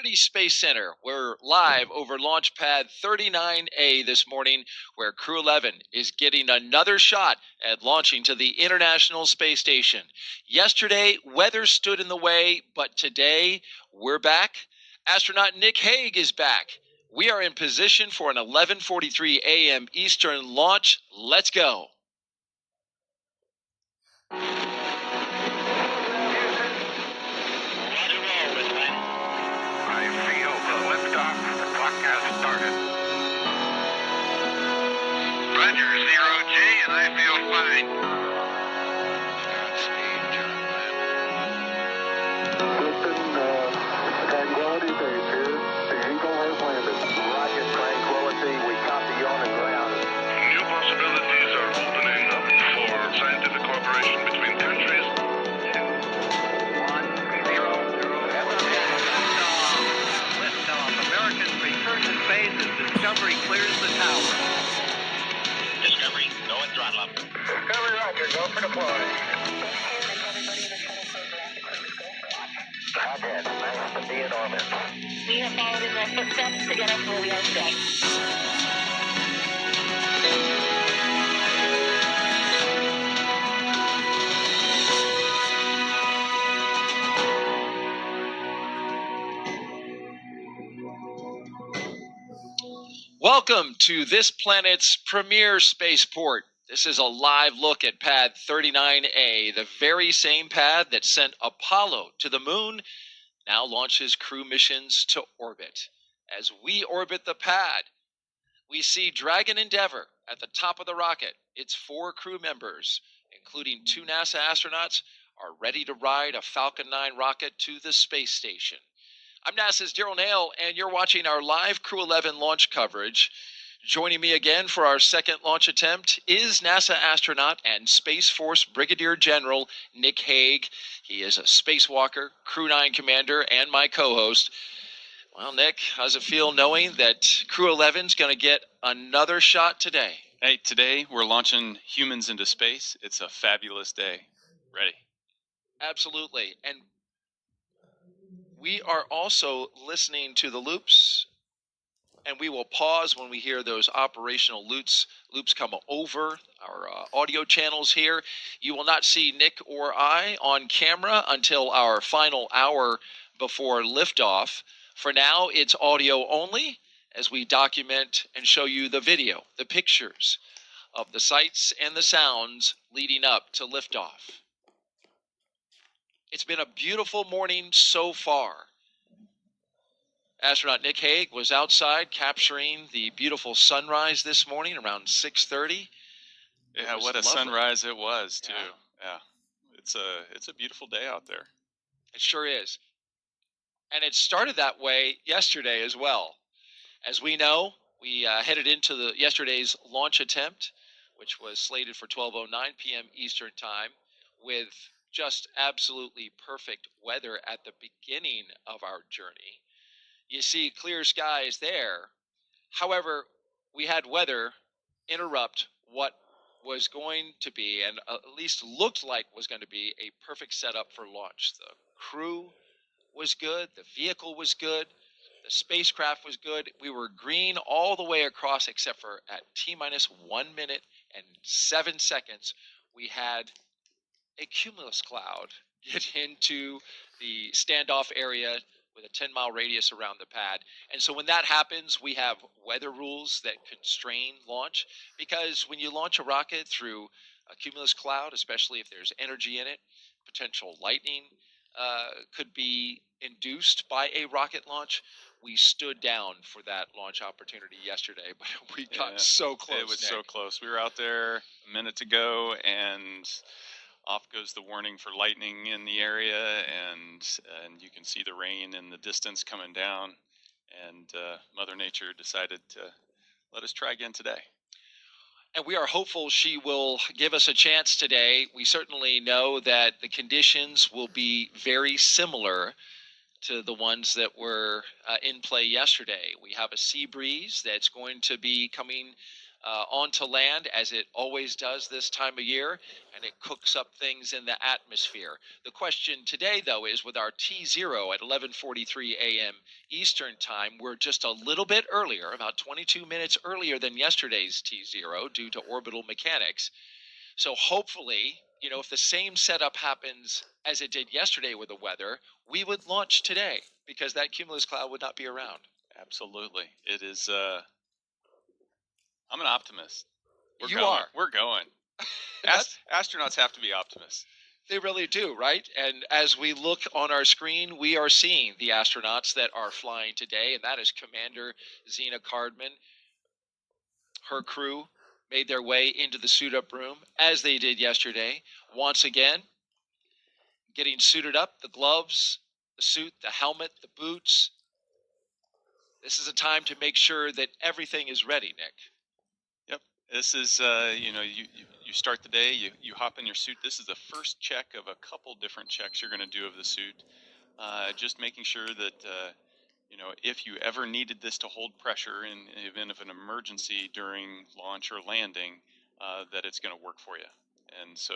Kennedy Space Center. We're live over Launch Pad 39A this morning, where Crew-11 is getting another shot at launching to the International Space Station. Yesterday, weather stood in the way, but today, we're back. Astronaut Nick Hague is back. We are in position for an 11:43 a.m. Eastern launch. Let's go. Roger, 0G, and I feel fine. Tranquility Base here. The Eagle has landed. Roger, Tranquility. We copy you on the ground. New possibilities are opening up for scientific cooperation between countries. 1-0. Liftoff. Americans return to space as Discovery clears the tower. Discovery, go and throttle up. Discovery, Roger. Go for deploy. Roger. Nice to be in orbit. We have followed in their footsteps to get us where we are today. Welcome to this planet's premier spaceport. This is a live look at Pad 39A, the very same pad that sent Apollo to the moon, now launches crew missions to orbit. As we orbit the pad, we see Dragon Endeavour at the top of the rocket. Its 4 crew members, including 2 NASA astronauts, are ready to ride a Falcon 9 rocket to the space station. I'm NASA's Daryl Nail, and you're watching our live Crew-11 launch coverage. Joining me again for our second launch attempt is NASA astronaut and Space Force Brigadier General Nick Hague. He is a spacewalker, Crew-9 commander, and my co-host. Well, Nick, how does it feel knowing that Crew-11 is going to get another shot today? Hey, today we're launching humans into space. It's a fabulous day. Ready? Absolutely. And we are also listening to the loops, and we will pause when we hear those operational loops come over our audio channels here. You will not see Nick or I on camera until our final hour before liftoff. For now, it's audio only as we document and show you the video, the pictures of the sights and the sounds leading up to liftoff. It's been a beautiful morning so far. Astronaut Nick Hague was outside capturing the beautiful sunrise this morning around 6:30. Yeah, what a sunrise it was too. Yeah. It's a beautiful day out there. It sure is. And it started that way yesterday as well. As we know, we headed into yesterday's launch attempt, which was slated for 12:09 p.m. Eastern Time, with just absolutely perfect weather at the beginning of our journey. You see clear skies there. However, we had weather interrupt what was going to be, and at least looked like was going to be, a perfect setup for launch. The crew was good, the vehicle was good, the spacecraft was good. We were green all the way across, except for at T-minus 1 minute and 7 seconds, we had a cumulus cloud get into the standoff area with a 10-mile radius around the pad. And so when that happens, we have weather rules that constrain launch, because when you launch a rocket through a cumulus cloud, especially if there's energy in it, potential lightning could be induced by a rocket launch. We stood down for that launch opportunity yesterday, but we got so close. It was so close. We were out there a minute to go, and off goes the warning for lightning in the area, and you can see the rain in the distance coming down, and Mother Nature decided to let us try again today. And we are hopeful she will give us a chance today. We certainly know that the conditions will be very similar to the ones that were in play yesterday. We have a sea breeze that's going to be coming onto land, as it always does this time of year, and it cooks up things in the atmosphere. The question today, though, is with our T0 at 11:43 a.m. Eastern Time, we're just a little bit earlier, about 22 minutes earlier than yesterday's T0 due to orbital mechanics. So hopefully, if the same setup happens as it did yesterday with the weather, we would launch today because that cumulus cloud would not be around. Absolutely. It is. I'm an optimist. You are. We're going. Astronauts have to be optimists. They really do, right? And as we look on our screen, we are seeing the astronauts that are flying today, and that is Commander Zena Cardman. Her crew made their way into the suit-up room, as they did yesterday. Once again, getting suited up, the gloves, the suit, the helmet, the boots. This is a time to make sure that everything is ready, Nick. Yep. This is, you start the day, you hop in your suit. This is the first check of a couple different checks you're going to do of the suit. Just making sure that, if you ever needed this to hold pressure in the event of an emergency during launch or landing, that it's going to work for you. And so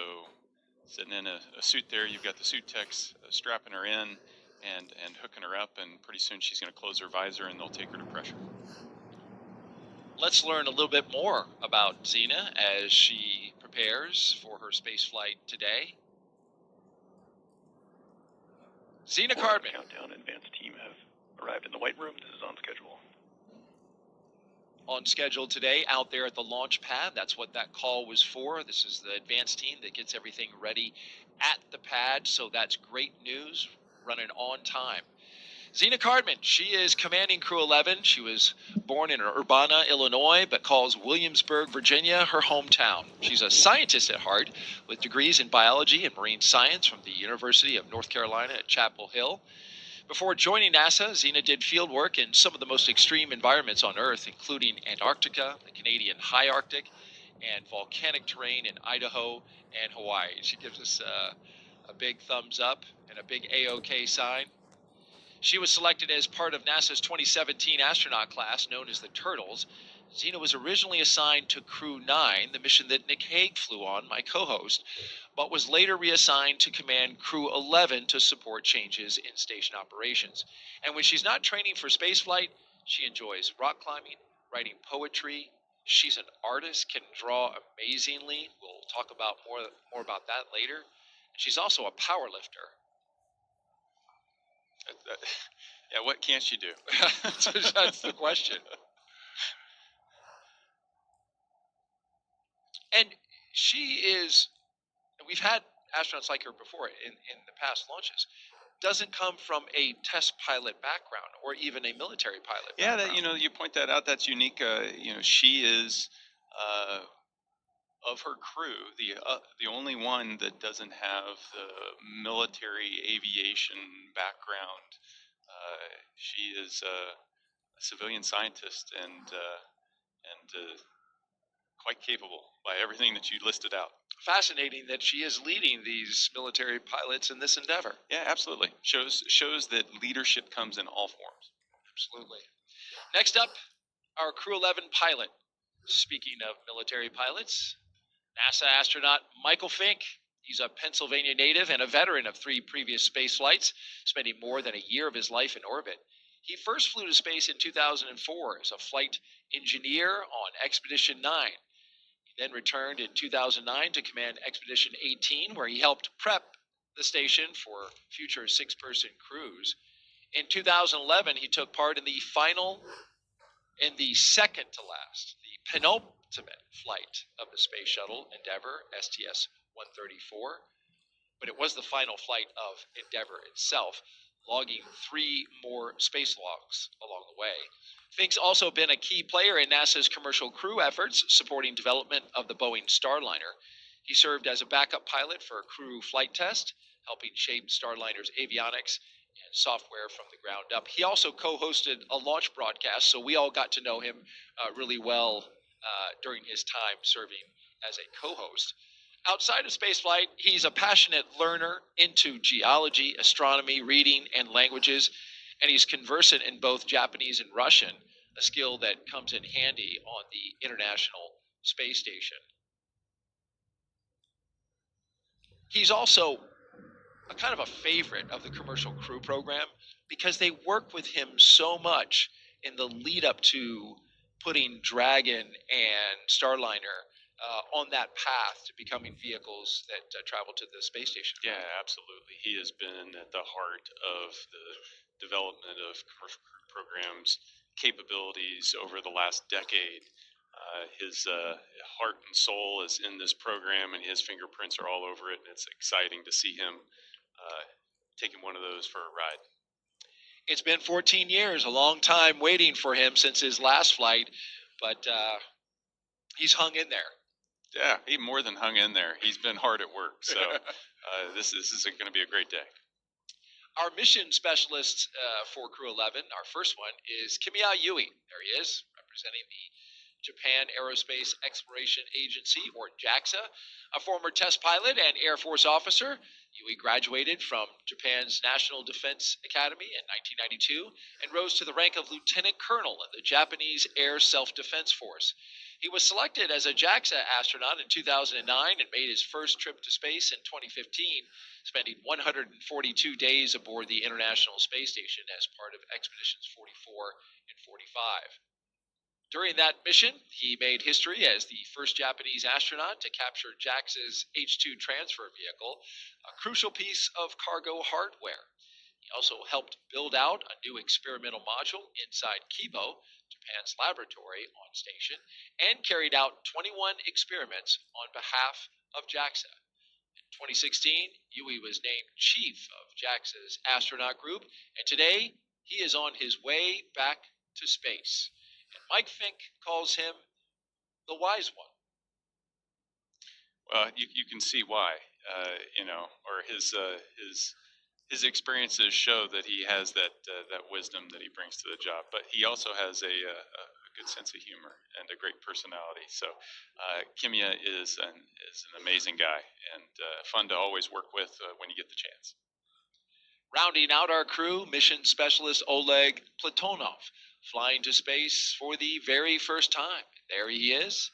sitting in a suit there, you've got the suit techs strapping her in and hooking her up, and pretty soon she's going to close her visor and they'll take her to pressure. Let's learn a little bit more about Zena as she prepares for her space flight today. Zena Cardman. Countdown advanced team have arrived in the White Room. This is on schedule. On schedule today out there at the launch pad. That's what that call was for. This is the advanced team that gets everything ready at the pad, so that's great news, running on time. Zena Cardman, she is commanding Crew-11. She was born in Urbana, Illinois, but calls Williamsburg, Virginia, her hometown. She's a scientist at heart with degrees in biology and marine science from the University of North Carolina at Chapel Hill. Before joining NASA, Zena did field work in some of the most extreme environments on Earth, including Antarctica, the Canadian High Arctic, and volcanic terrain in Idaho and Hawaii. She gives us a big thumbs up and a big A-OK sign. She was selected as part of NASA's 2017 astronaut class known as the Turtles. Zena was originally assigned to Crew-9, the mission that Nick Hague flew on, my co-host, but was later reassigned to command Crew-11 to support changes in station operations. And when she's not training for spaceflight, she enjoys rock climbing, writing poetry. She's an artist, can draw amazingly. We'll talk about more about that later. And she's also a power lifter. Yeah, what can't she do? That's the question. And she is, we've had astronauts like her before in the past launches, doesn't come from a test pilot background or even a military pilot background. Yeah, you point that out. That's unique. She is, of her crew, the only one that doesn't have the military aviation background. She is a civilian scientist and quite capable by everything that you listed out. Fascinating that she is leading these military pilots in this endeavor. Yeah, absolutely. Shows that leadership comes in all forms. Absolutely. Next up, our Crew-11 pilot. Speaking of military pilots, NASA astronaut Michael Fincke. He's a Pennsylvania native and a veteran of 3 previous space flights, spending more than a year of his life in orbit. He first flew to space in 2004 as a flight engineer on Expedition 9. He then returned in 2009 to command Expedition 18, where he helped prep the station for future 6-person crews. In 2011, he took part in the second to last, the penultimate flight of the Space Shuttle Endeavour STS-134, but it was the final flight of Endeavour itself, logging 3 more space logs along the way. Fincke's also been a key player in NASA's commercial crew efforts, supporting development of the Boeing Starliner. He served as a backup pilot for a crew flight test, helping shape Starliner's avionics and software from the ground up. He also co-hosted a launch broadcast, so we all got to know him really well during his time serving as a co-host. Outside of spaceflight, he's a passionate learner into geology, astronomy, reading, and languages, and he's conversant in both Japanese and Russian, a skill that comes in handy on the international space station. He's also a kind of a favorite of the Commercial Crew program because they work with him so much in the lead up to putting Dragon and Starliner on that path to becoming vehicles that travel to the space station. Yeah, absolutely. He has been at the heart of the development of Commercial Crew programs capabilities over the last decade. His heart and soul is in this program, and his fingerprints are all over it, and it's exciting to see him taking one of those for a ride. It's been 14 years, a long time waiting for him since his last flight, but he's hung in there. Yeah, he more than hung in there. He's been hard at work, so this is going to be a great day. Our mission specialist for Crew-11, our first one, is Kimiya Yui. There he is, representing the Japan Aerospace Exploration Agency, or JAXA. A former test pilot and Air Force officer, Yui graduated from Japan's National Defense Academy in 1992 and rose to the rank of lieutenant colonel in the Japanese Air Self-Defense Force. He was selected as a JAXA astronaut in 2009 and made his first trip to space in 2015, spending 142 days aboard the International Space Station as part of Expeditions 44 and 45. During that mission, he made history as the first Japanese astronaut to capture JAXA's H-2 transfer vehicle, a crucial piece of cargo hardware. He also helped build out a new experimental module inside Kibo, Japan's laboratory on station, and carried out 21 experiments on behalf of JAXA. In 2016, Yui was named chief of JAXA's astronaut group, and today he is on his way back to space. And Mike Fincke calls him the wise one. Well, you can see why, or his experiences show that he has that wisdom that he brings to the job. But he also has a good sense of humor and a great personality. So Kimiya is an amazing guy and fun to always work with when you get the chance. Rounding out our crew, mission specialist Oleg Platonov, flying to space for the very first time. There he is.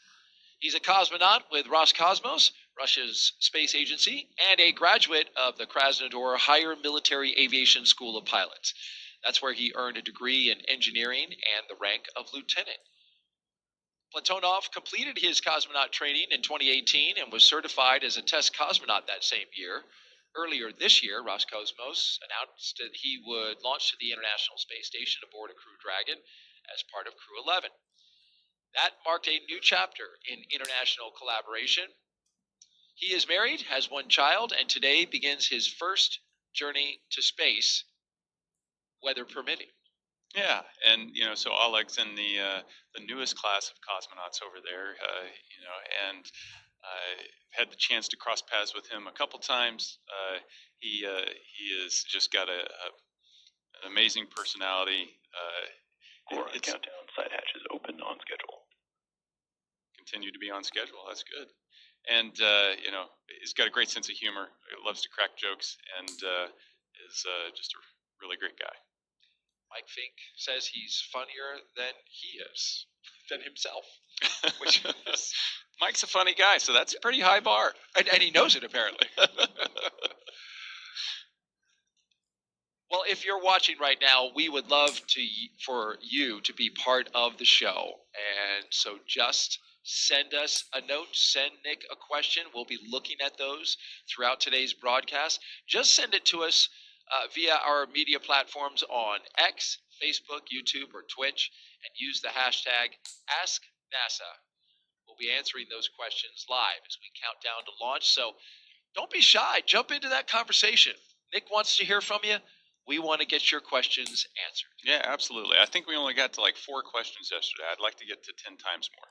He's a cosmonaut with Roscosmos, Russia's space agency, and a graduate of the Krasnodar Higher Military Aviation School of Pilots. That's where he earned a degree in engineering and the rank of lieutenant. Platonov completed his cosmonaut training in 2018 and was certified as a test cosmonaut that same year. Earlier this year, Roscosmos announced that he would launch to the International Space Station aboard a Crew Dragon as part of Crew-11. That marked a new chapter in international collaboration. He is married, has one child, and today begins his first journey to space, weather permitting. Yeah, and so Oleg's in the newest class of cosmonauts over there, and had the chance to cross paths with him a couple times. He has just got an amazing personality. Countdown, side hatches open on schedule. Continue to be on schedule. That's good. And he's got a great sense of humor. He loves to crack jokes, and is just a really great guy. Mike Fincke says he's funnier than he is, than himself. Which is, Mike's a funny guy, so that's a pretty high bar. And he knows it, apparently. Well, if you're watching right now, we would love for you to be part of the show. And so just send us a note, send Nick a question. We'll be looking at those throughout today's broadcast. Just send it to us via our media platforms on X, Facebook, YouTube, or Twitch, and use the hashtag AskNASA. We'll be answering those questions live as we count down to launch. So don't be shy. Jump into that conversation. Nick wants to hear from you. We want to get your questions answered. Yeah, absolutely. I think we only got to like 4 questions yesterday. I'd like to get to 10 times more.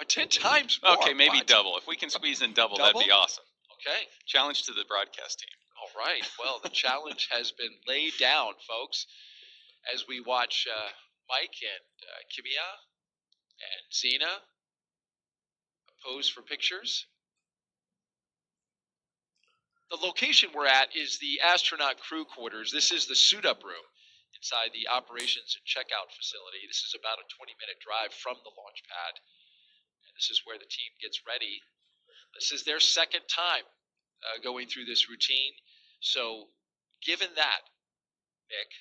10 times more? Okay, maybe what? double. If we can squeeze in double, that'd be awesome. Okay. Challenge to the broadcast team. All right. Well, the challenge has been laid down, folks, as we watch Mike and Kimiya and Zena pose for pictures. The location we're at is the astronaut crew quarters. This is the suit-up room inside the operations and checkout facility. This is about a 20-minute drive from the launch pad. And this is where the team gets ready. This is their second time going through this routine. So, given that, Nick,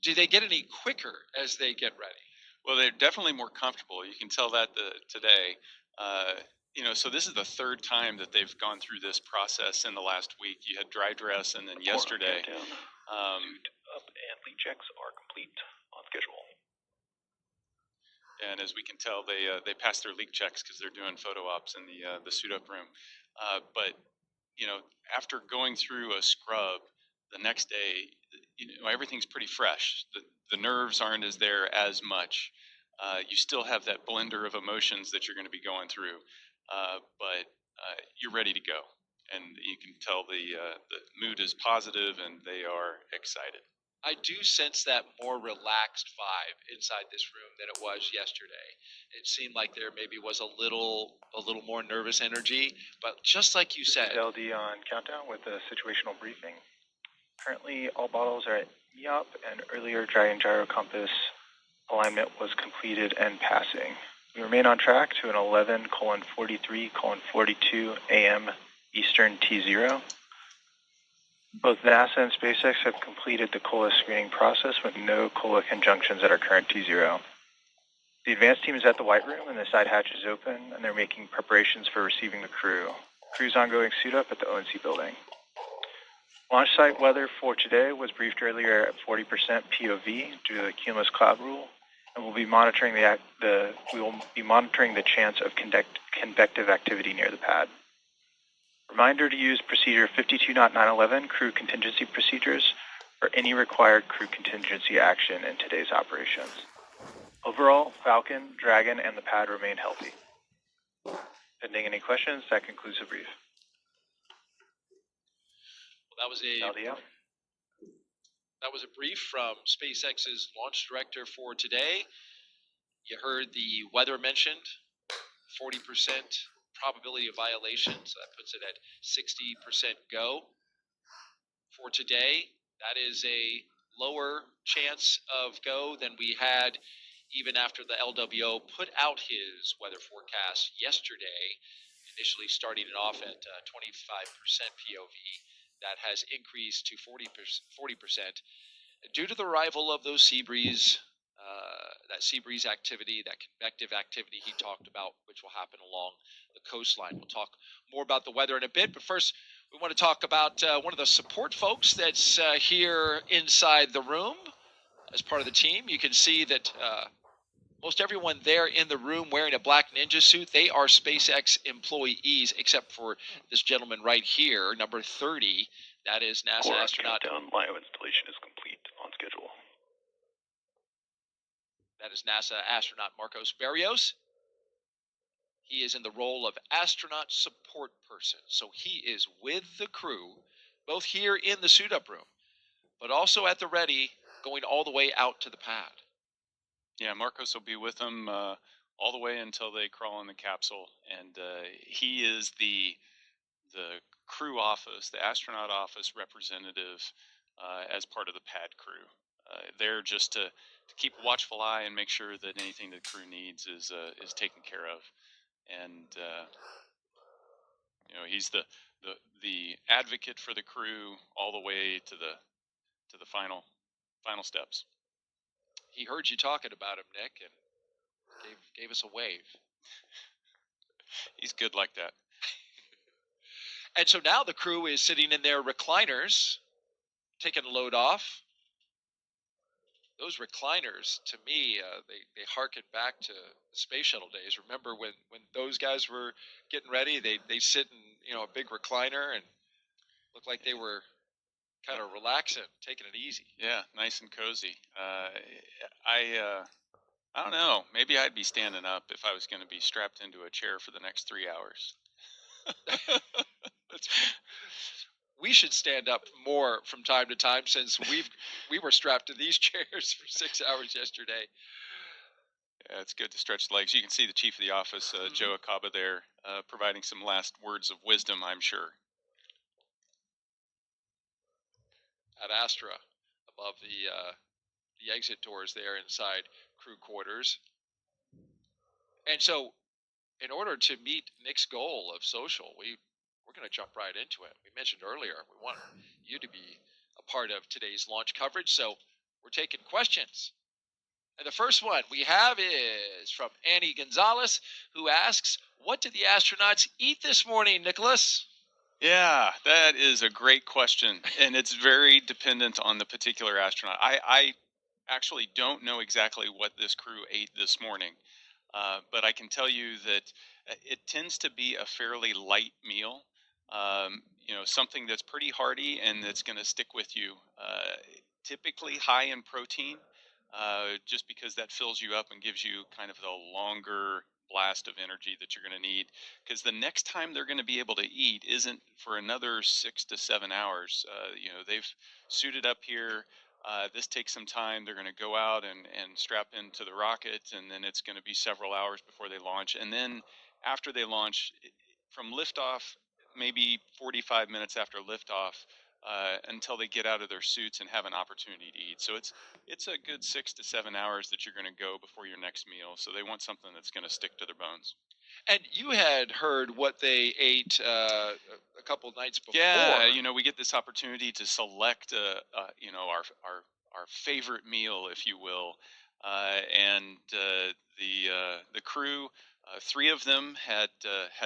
do they get any quicker as they get ready? Well, they're definitely more comfortable. You can tell that today. So this is the third time that they've gone through this process in the last week. You had dry dress, and then yesterday. Suit up and lead checks are complete on schedule. And as we can tell, they pass their leak checks because they're doing photo ops in the suit up room. But after going through a scrub, the next day, everything's pretty fresh. The nerves aren't there as much. You still have that blender of emotions that you're going to be going through, but you're ready to go. And you can tell the mood is positive and they are excited. I do sense that more relaxed vibe inside this room than it was yesterday. It seemed like there maybe was a little more nervous energy, but just like you said. LD on countdown with a situational briefing. Currently, all bottles are at MEOP, and earlier Dragon Gyro Compass alignment was completed and passing. We remain on track to an 11:43:42 a.m. Eastern T0. Both NASA and SpaceX have completed the COLA screening process with no COLA conjunctions at our current T0. The advanced team is at the White Room and the side hatch is open, and they're making preparations for receiving the crew. Crew's ongoing suit up at the ONC building. Launch site weather for today was briefed earlier at 40% POV due to the cumulus cloud rule, and we'll be monitoring the chance of convective activity near the pad. Reminder to use procedure 52.911 crew contingency procedures for any required crew contingency action in today's operations. Overall, Falcon, Dragon, and the pad remain healthy. Pending any questions, that concludes the brief. Well, that was a brief from SpaceX's launch director for today. You heard the weather mentioned, 40% probability of violations. That puts it at 60% go. For today, that is a lower chance of go than we had even after the LWO put out his weather forecast yesterday, initially starting it off at 25% POV. That has increased to 40% due to the arrival of those sea breeze, that sea breeze activity, that convective activity he talked about, which will happen along the coastline. We'll talk more about the weather in a bit, but first we want to talk about one of the support folks that's here inside the room as part of the team. You can see that most everyone there in the room wearing a black ninja suit, they are SpaceX employees, except for this gentleman right here, number 30. That is NASA astronaut. Countdown, Lio installation is complete on schedule. That is NASA astronaut Marcos Barrios. He is in the role of astronaut support person. So he is with the crew, both here in the suit-up room, but also at the ready, going all the way out to the pad. Yeah, Marcos will be with them all the way until they crawl in the capsule. And he is the crew office, the astronaut office representative as part of the pad crew. They're just to keep a watchful eye and make sure that anything the crew needs is taken care of. And he's the advocate for the crew all the way to the final steps. He heard you talking about him, Nick, and gave us a wave. He's good like that. And so now the crew is sitting in their recliners, taking a load off. Those recliners, to me, they harken back to the space shuttle days. Remember when those guys were getting ready, they sit in a big recliner and looked like they were kind of relaxing, taking it easy. Yeah, nice and cozy. I don't know. Maybe I'd be standing up if I was going to be strapped into a chair for the next 3 hours. We should stand up more from time to time since we were strapped to these chairs for 6 hours yesterday. Yeah, it's good to stretch the legs. You can see the chief of the office, Joe Acaba, there, providing some last words of wisdom, I'm sure. At Astra, above the exit doors there inside crew quarters. And so in order to meet Nick's goal of social, we're going to jump right into it. We mentioned earlier we want you to be a part of today's launch coverage, so we're taking questions. And the first one we have is from Annie Gonzalez, who asks, "What did the astronauts eat this morning, Nicholas?" Yeah, that is a great question, and it's very dependent on the particular astronaut. I actually don't know exactly what this crew ate this morning, but I can tell you that it tends to be a fairly light meal. Something that's pretty hearty and that's going to stick with you. Typically high in protein, just because that fills you up and gives you kind of the longer blast of energy that you're going to need. Because the next time they're going to be able to eat isn't for another 6 to 7 hours. They've suited up here. This takes some time. They're going to go out and strap into the rocket, and then it's going to be several hours before they launch. And then after they launch, from liftoff, maybe 45 minutes after liftoff, until they get out of their suits and have an opportunity to eat. So it's a good 6 to 7 hours that you're going to go before your next meal. So they want something that's going to stick to their bones. And you had heard what they ate a couple nights before. Yeah, we get this opportunity to select, our favorite meal, if you will, and the crew, three of them had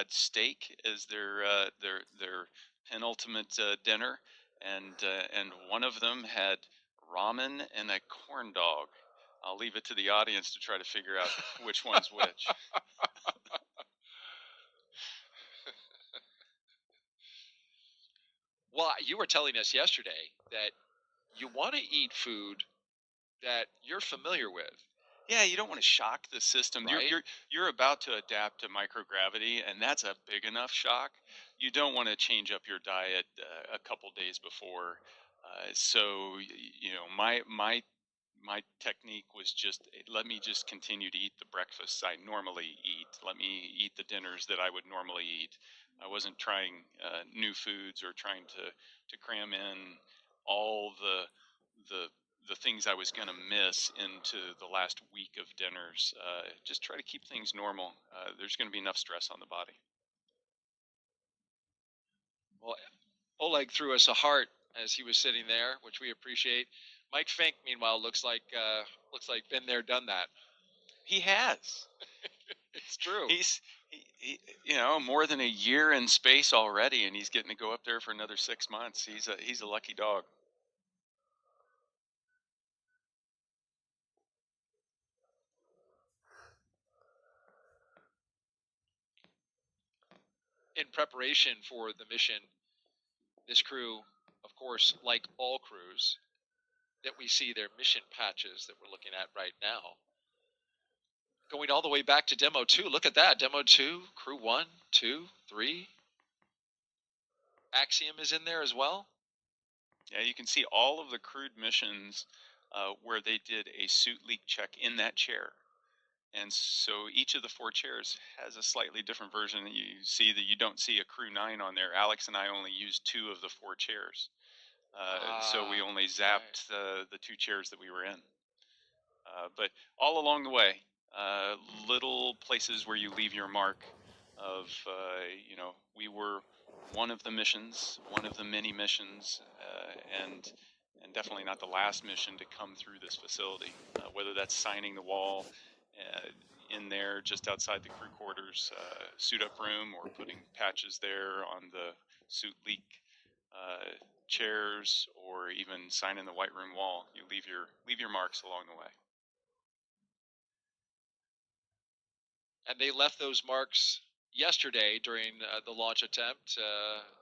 steak as their penultimate dinner, and one of them had ramen and a corn dog. I'll leave it to the audience to try to figure out which one's which. Well, you were telling us yesterday that you want to eat food that you're familiar with. Yeah, you don't want to shock the system. Right. You're about to adapt to microgravity, and that's a big enough shock. You don't want to change up your diet a couple days before. My technique was just let me just continue to eat the breakfasts I normally eat. Let me eat the dinners that I would normally eat. I wasn't trying new foods or trying to cram in all the things I was going to miss into the last week of dinners. Just try to keep things normal. There's going to be enough stress on the body. Well, Oleg threw us a heart as he was sitting there, which we appreciate. Mike Fincke, meanwhile, looks like been there, done that. He has. It's true. He's more than a year in space already, and he's getting to go up there for another 6 months. He's a lucky dog. In preparation for the mission, this crew, of course, like all crews, that we see their mission patches that we're looking at right now. Going all the way back to Demo 2. Look at that. Demo 2, Crew 1, 2, 3. Axiom is in there as well. Yeah, you can see all of the crewed missions where they did a suit leak check in that chair. And so each of the 4 chairs has a slightly different version. You see that you don't see a Crew 9 on there. Alex and I only used 2 of the 4 chairs. So we only zapped the 2 chairs that we were in. But all along the way, little places where you leave your mark of, we were one of the missions, one of the many missions, and definitely not the last mission to come through this facility, whether that's signing the wall in there just outside the crew quarters suit up room, or putting patches there on the suit leak chairs, or even signing the white room wall. You leave your marks along the way. And they left those marks yesterday during the launch attempt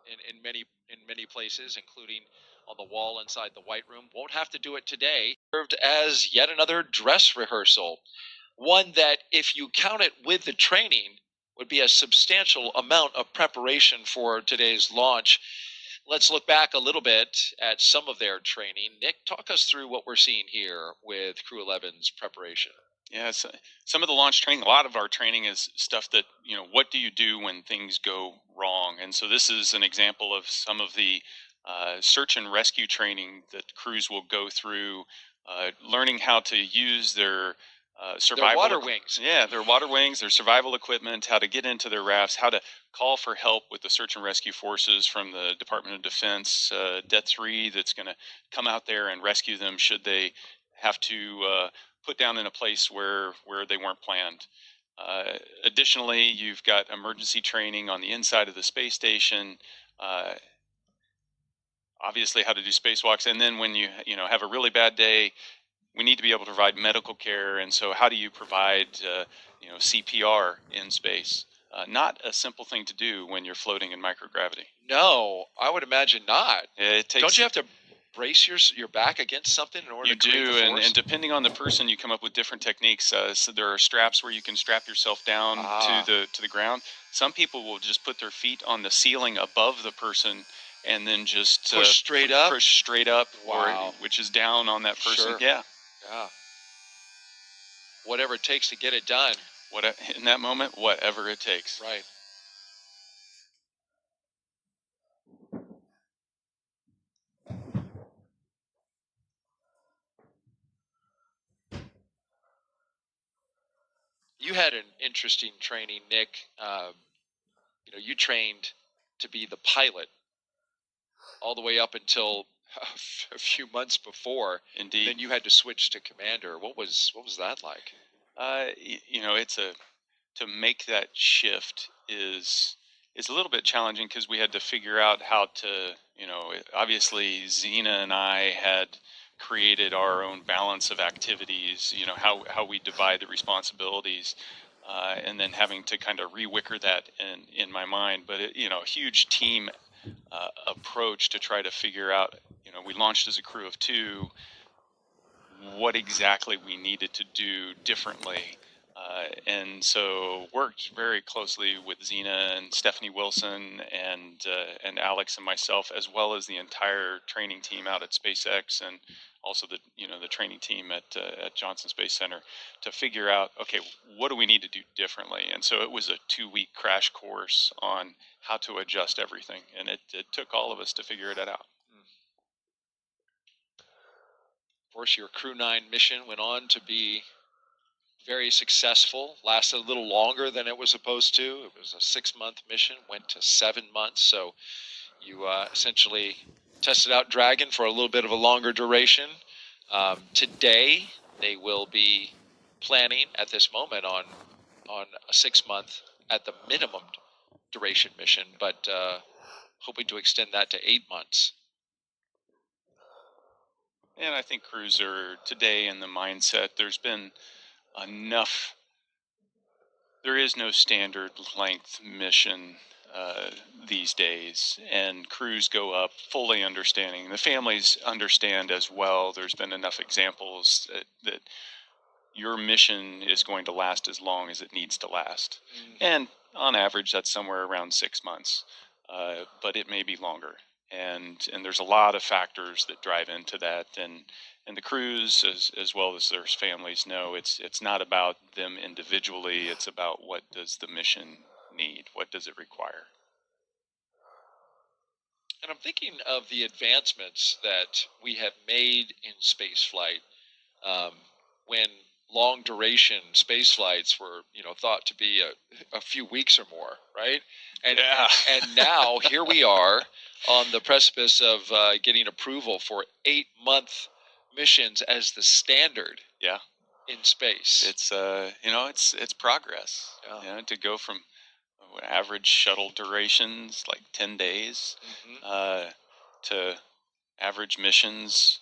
in many places, including on the wall inside the white room. Won't have to do it today. Served as yet another dress rehearsal, one that, if you count it with the training, would be a substantial amount of preparation for today's launch. Let's look back a little bit at some of their training. Nick, talk us through what we're seeing here with Crew 11's preparation. Yeah, so some of the launch training, a lot of our training is stuff that, what do you do when things go wrong? And so this is an example of some of the search and rescue training that crews will go through, learning how to use their They're water equi- wings. Yeah, their water wings, their survival equipment, how to get into their rafts, how to call for help with the search and rescue forces from the Department of Defense, Det 3 that's going to come out there and rescue them should they have to put down in a place where they weren't planned. Additionally, you've got emergency training on the inside of the space station. Obviously, how to do spacewalks, and then when you have a really bad day, we need to be able to provide medical care. And so, how do you provide CPR in space? Not a simple thing to do when you're floating in microgravity. No, I would imagine not. It takes. Don't you have to brace your back against something in order You to create do, the force? and depending on the person, you come up with different techniques. So there are straps where you can strap yourself down to the ground. Some people will just put their feet on the ceiling above the person and then just push straight up. Push straight up, Wow. which is down on that person. Sure. Yeah. Yeah. Whatever it takes to get it done. In that moment, whatever it takes. Right. You had an interesting training, Nick. You trained to be the pilot all the way up until a few months before. Indeed. Then you had to switch to commander. What was that like? To make that shift is a little bit challenging because we had to figure out how to, obviously Zena and I had created our own balance of activities, how we divide the responsibilities, and then having to kind of rewicker that in my mind. But a huge team approach to try to figure out, we launched as a crew of 2, what exactly we needed to do differently. And so worked very closely with Zena and Stephanie Wilson and Alex and myself, as well as the entire training team out at SpaceX and also the training team at Johnson Space Center to figure out, okay, what do we need to do differently? And so it was a 2-week crash course on how to adjust everything, and it took all of us to figure it out. Of course, your Crew-9 mission went on to be very successful, lasted a little longer than it was supposed to. It was a 6-month mission, went to 7 months. So you essentially tested out Dragon for a little bit of a longer duration. Today, they will be planning at this moment on a 6-month at the minimum duration mission, but hoping to extend that to 8 months. And I think crews are today in the mindset, there's been enough. There is no standard length mission these days, and crews go up fully understanding. The families understand as well. There's been enough examples that your mission is going to last as long as it needs to last. And on average, that's somewhere around 6 months, but it may be longer. And there's a lot of factors that drive into that, and the crews as well as their families know it's not about them individually. It's about what does the mission need, what does it require. And I'm thinking of the advancements that we have made in spaceflight when long duration space flights were thought to be a few weeks or more, right? And yeah. And now here we are on the precipice of getting approval for 8-month missions as the standard. Yeah. In space. It's it's progress. Yeah. To go from average shuttle durations like 10 days to average missions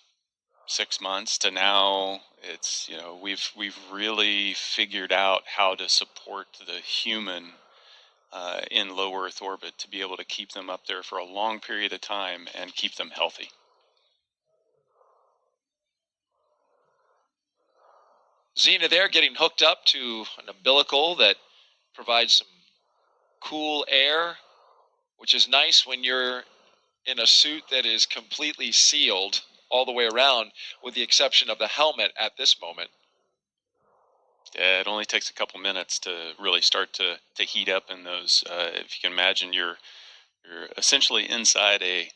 6 months to now it's we've really figured out how to support the human in low Earth orbit to be able to keep them up there for a long period of time and keep them healthy. Zena there getting hooked up to an umbilical that provides some cool air, which is nice when you're in a suit that is completely sealed all the way around, with the exception of the helmet at this moment. Yeah, it only takes a couple minutes to really start to heat up in those. If you can imagine, you're essentially inside a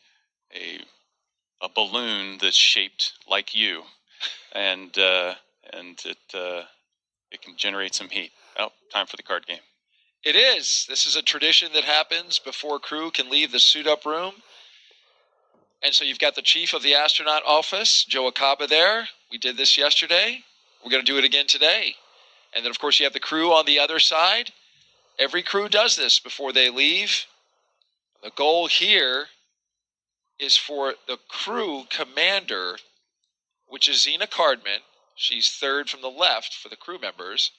balloon that's shaped like you, and it it can generate some heat. Oh, time for the card game. It is. This is a tradition that happens before crew can leave the suit-up room. And so you've got the chief of the astronaut office, Joe Acaba, there. We did this yesterday. We're going to do it again today. And then, of course, you have the crew on the other side. Every crew does this before they leave. The goal here is for the crew commander, which is Zena Cardman. She's third from the left for the crew members,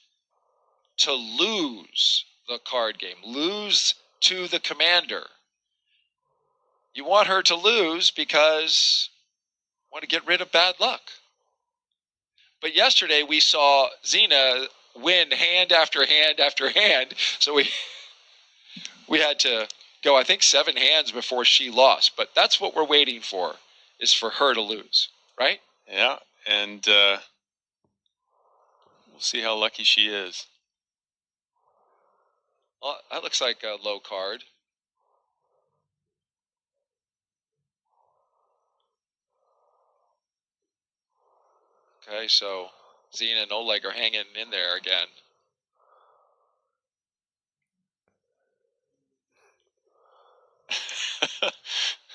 to lose the card game, lose to the commander. You want her to lose because you want to get rid of bad luck. But yesterday we saw Zena win hand after hand after hand, so we had to go, I think, 7 hands before she lost. But that's what we're waiting for, is for her to lose, right? Yeah, and we'll see how lucky she is. Well, that looks like a low card. Okay, so Zena and Oleg are hanging in there again.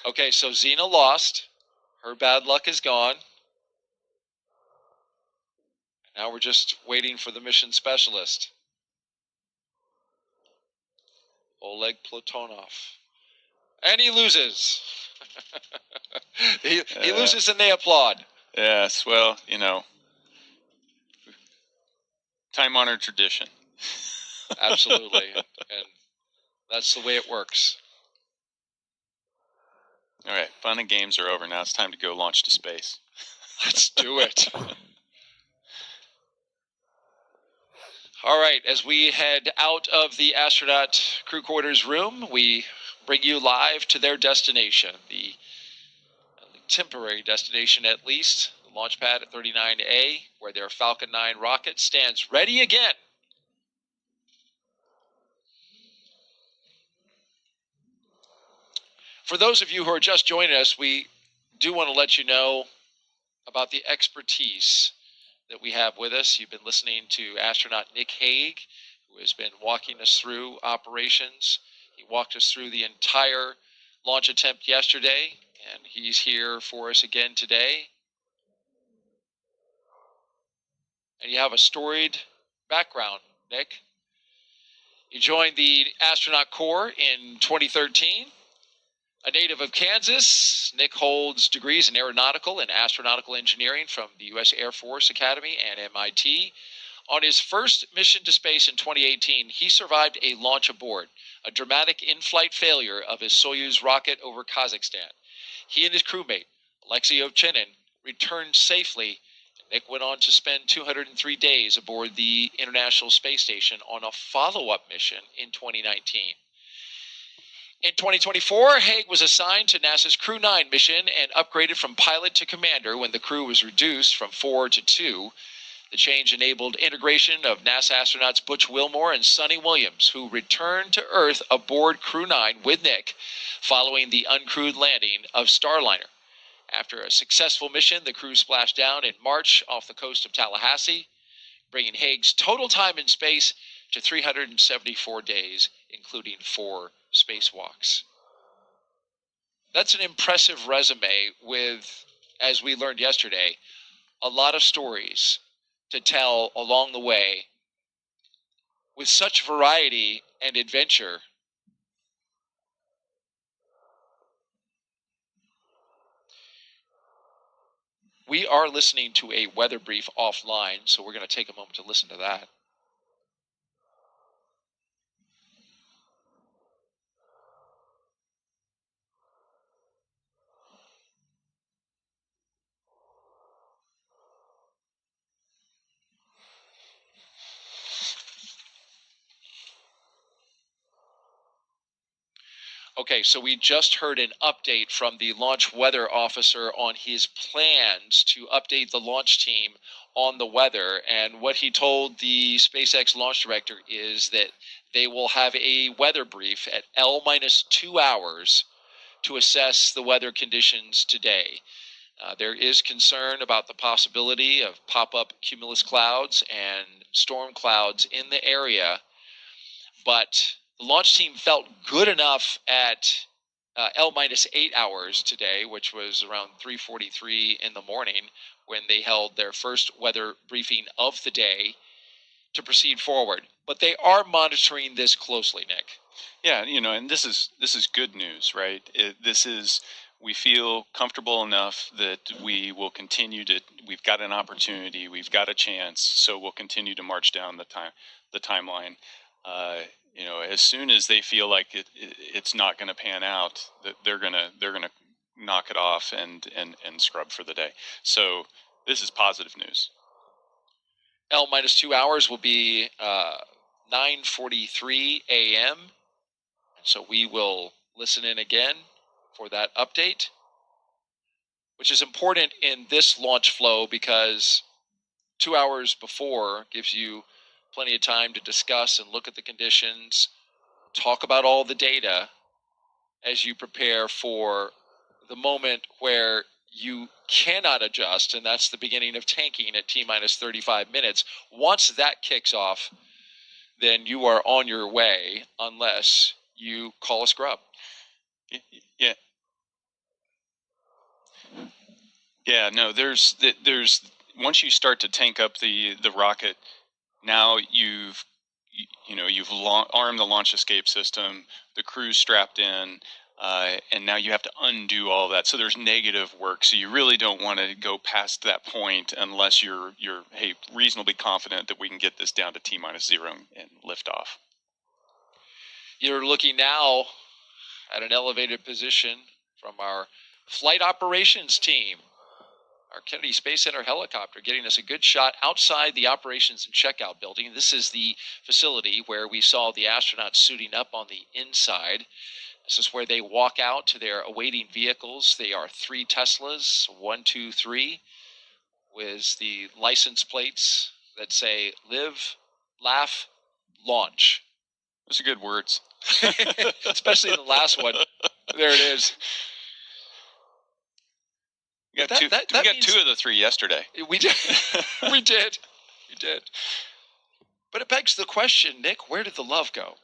Okay, so Zena lost. Her bad luck is gone. Now we're just waiting for the mission specialist, Oleg Platonov. And he loses. he loses and they applaud. Yes, well, you know, time-honored tradition. Absolutely. And that's the way it works. All right, fun and games are over. Now it's time to go launch to space. Let's do it. All right, as we head out of the astronaut crew quarters room, we bring you live to their destination, the temporary destination at least, the launch pad at 39A, where their Falcon 9 rocket stands ready again. For those of you who are just joining us, we do want to let you know about the expertise that we have with us. You've been listening to astronaut Nick Hague, who has been walking us through operations. He walked us through the entire launch attempt yesterday, and he's here for us again today. And you have a storied background, Nick. You joined the astronaut corps in 2013. A native of Kansas, Nick holds degrees in aeronautical and astronautical engineering from the U.S. Air Force Academy and MIT. On his first mission to space in 2018, he survived a launch aboard, a dramatic in-flight failure of his Soyuz rocket over Kazakhstan. He and his crewmate, Alexei Ovchinin, returned safely. Nick went on to spend 203 days aboard the International Space Station on a follow-up mission in 2019. In 2024, Hague was assigned to NASA's Crew-9 mission and upgraded from pilot to commander when the crew was reduced from 4 to 2. The change enabled integration of NASA astronauts Butch Wilmore and Sonny Williams, who returned to Earth aboard Crew-9 with Nick following the uncrewed landing of Starliner. After a successful mission, the crew splashed down in March off the coast of Tallahassee, bringing Hague's total time in space to 374 days, including 4 spacewalks. That's an impressive resume with, as we learned yesterday, a lot of stories to tell along the way with such variety and adventure. We are listening to a weather brief offline, so we're going to take a moment to listen to that. Okay, so we just heard an update from the launch weather officer on his plans to update the launch team on the weather. And what he told the SpaceX launch director is that they will have a weather brief at L-2 hours to assess the weather conditions today. There is concern about the possibility of pop-up cumulus clouds and storm clouds in the area, but the launch team felt good enough at L-8 hours today, which was around 3:43 in the morning when they held their first weather briefing of the day, to proceed forward. But they are monitoring this closely, Nick. Yeah, and this is good news, right? We feel comfortable enough that we will continue to. We've got an opportunity, we've got a chance, so we'll continue to march down the timeline. As soon as they feel like it's not going to pan out, that they're gonna knock it off and scrub for the day. So this is positive news. L-2 hours will be 9:43 a.m. So we will listen in again for that update, which is important in this launch flow because 2 hours before gives you plenty of time to discuss and look at the conditions, talk about all the data as you prepare for the moment where you cannot adjust, and that's the beginning of tanking at T-minus 35 minutes. Once that kicks off, then you are on your way unless you call a scrub. Yeah. Yeah, no, there's once you start to tank up the rocket, now you've armed the launch escape system, the crew's strapped in, and now you have to undo all that. So there's negative work. So you really don't want to go past that point unless you're reasonably confident that we can get this down to T-0 and lift off. You're looking now at an elevated position from our flight operations team, our Kennedy Space Center helicopter, getting us a good shot outside the operations and checkout building. This is the facility where we saw the astronauts suiting up on the inside. This is where they walk out to their awaiting vehicles. They are 3 Teslas, 1, 2, 3, with the license plates that say live, laugh, launch. Those are good words. Especially the last one. There it is. We got 2 of the 3 yesterday. We did. We did. But it begs the question, Nick, where did the love go?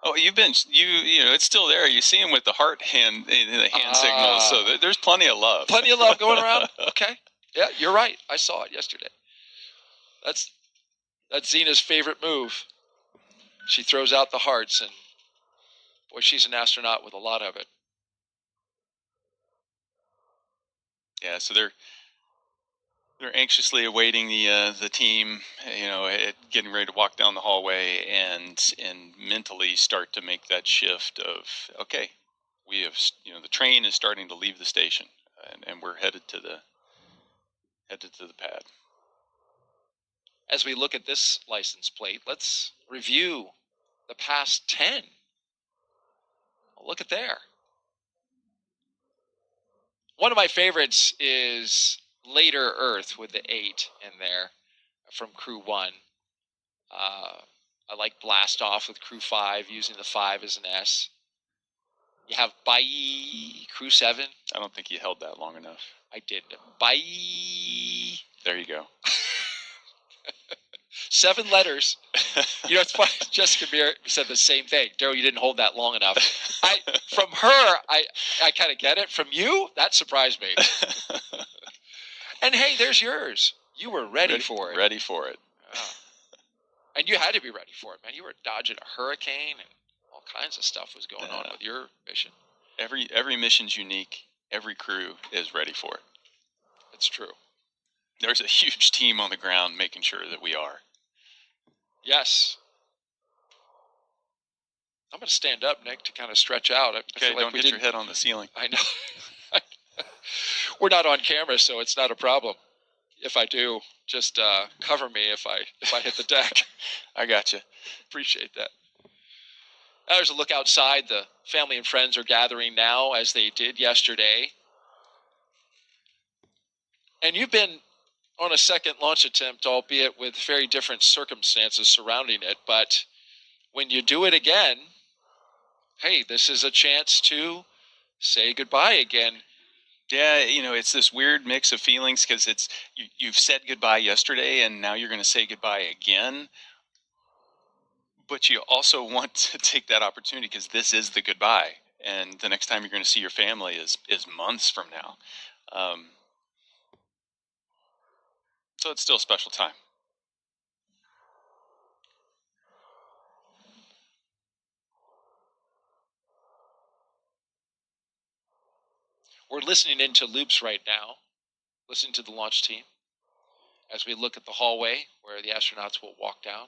Oh, it's still there. You see him with the heart hand signals. So there's plenty of love. Plenty of love going around. Okay. Yeah, you're right. I saw it yesterday. That's Zena's favorite move. She throws out the hearts, and boy, she's an astronaut with a lot of it. Yeah, so they're anxiously awaiting the team, getting ready to walk down the hallway and mentally start to make that shift of, okay, we have, the train is starting to leave the station, and we're headed to the pad. As we look at this license plate, let's review the past 10. Look at there. One of my favorites is Later Earth with the 8 in there from Crew-1. I like Blast Off with Crew-5, using the 5 as an S. You have Bye, Crew-7. I don't think you held that long enough. I did. Bye. There you go. 7 letters. It's funny. Jessica Meir said the same thing. Daryl, you didn't hold that long enough. From her, I kind of get it. From you, that surprised me. And hey, there's yours. You were ready for it. Ready for it. Oh. And you had to be ready for it, man. You were dodging a hurricane, and all kinds of stuff was going on with your mission. Every mission's unique. Every crew is ready for it. It's true. There's a huge team on the ground making sure that we are. Yes. I'm going to stand up, Nick, to kind of stretch out. Okay, don't hit your head on the ceiling. I know. We're not on camera, so it's not a problem. If I do, just cover me if I hit the deck. I got you. Appreciate that. Now there's a look outside. The family and friends are gathering now, as they did yesterday. And you've been on a second launch attempt, albeit with very different circumstances surrounding it. But when you do it again, hey, this is a chance to say goodbye again. Yeah, it's this weird mix of feelings because you've said goodbye yesterday and now you're going to say goodbye again. But you also want to take that opportunity because this is the goodbye, and the next time you're going to see your family is months from now. So it's still a special time. We're listening into loops right now, listening to the launch team as we look at the hallway where the astronauts will walk down.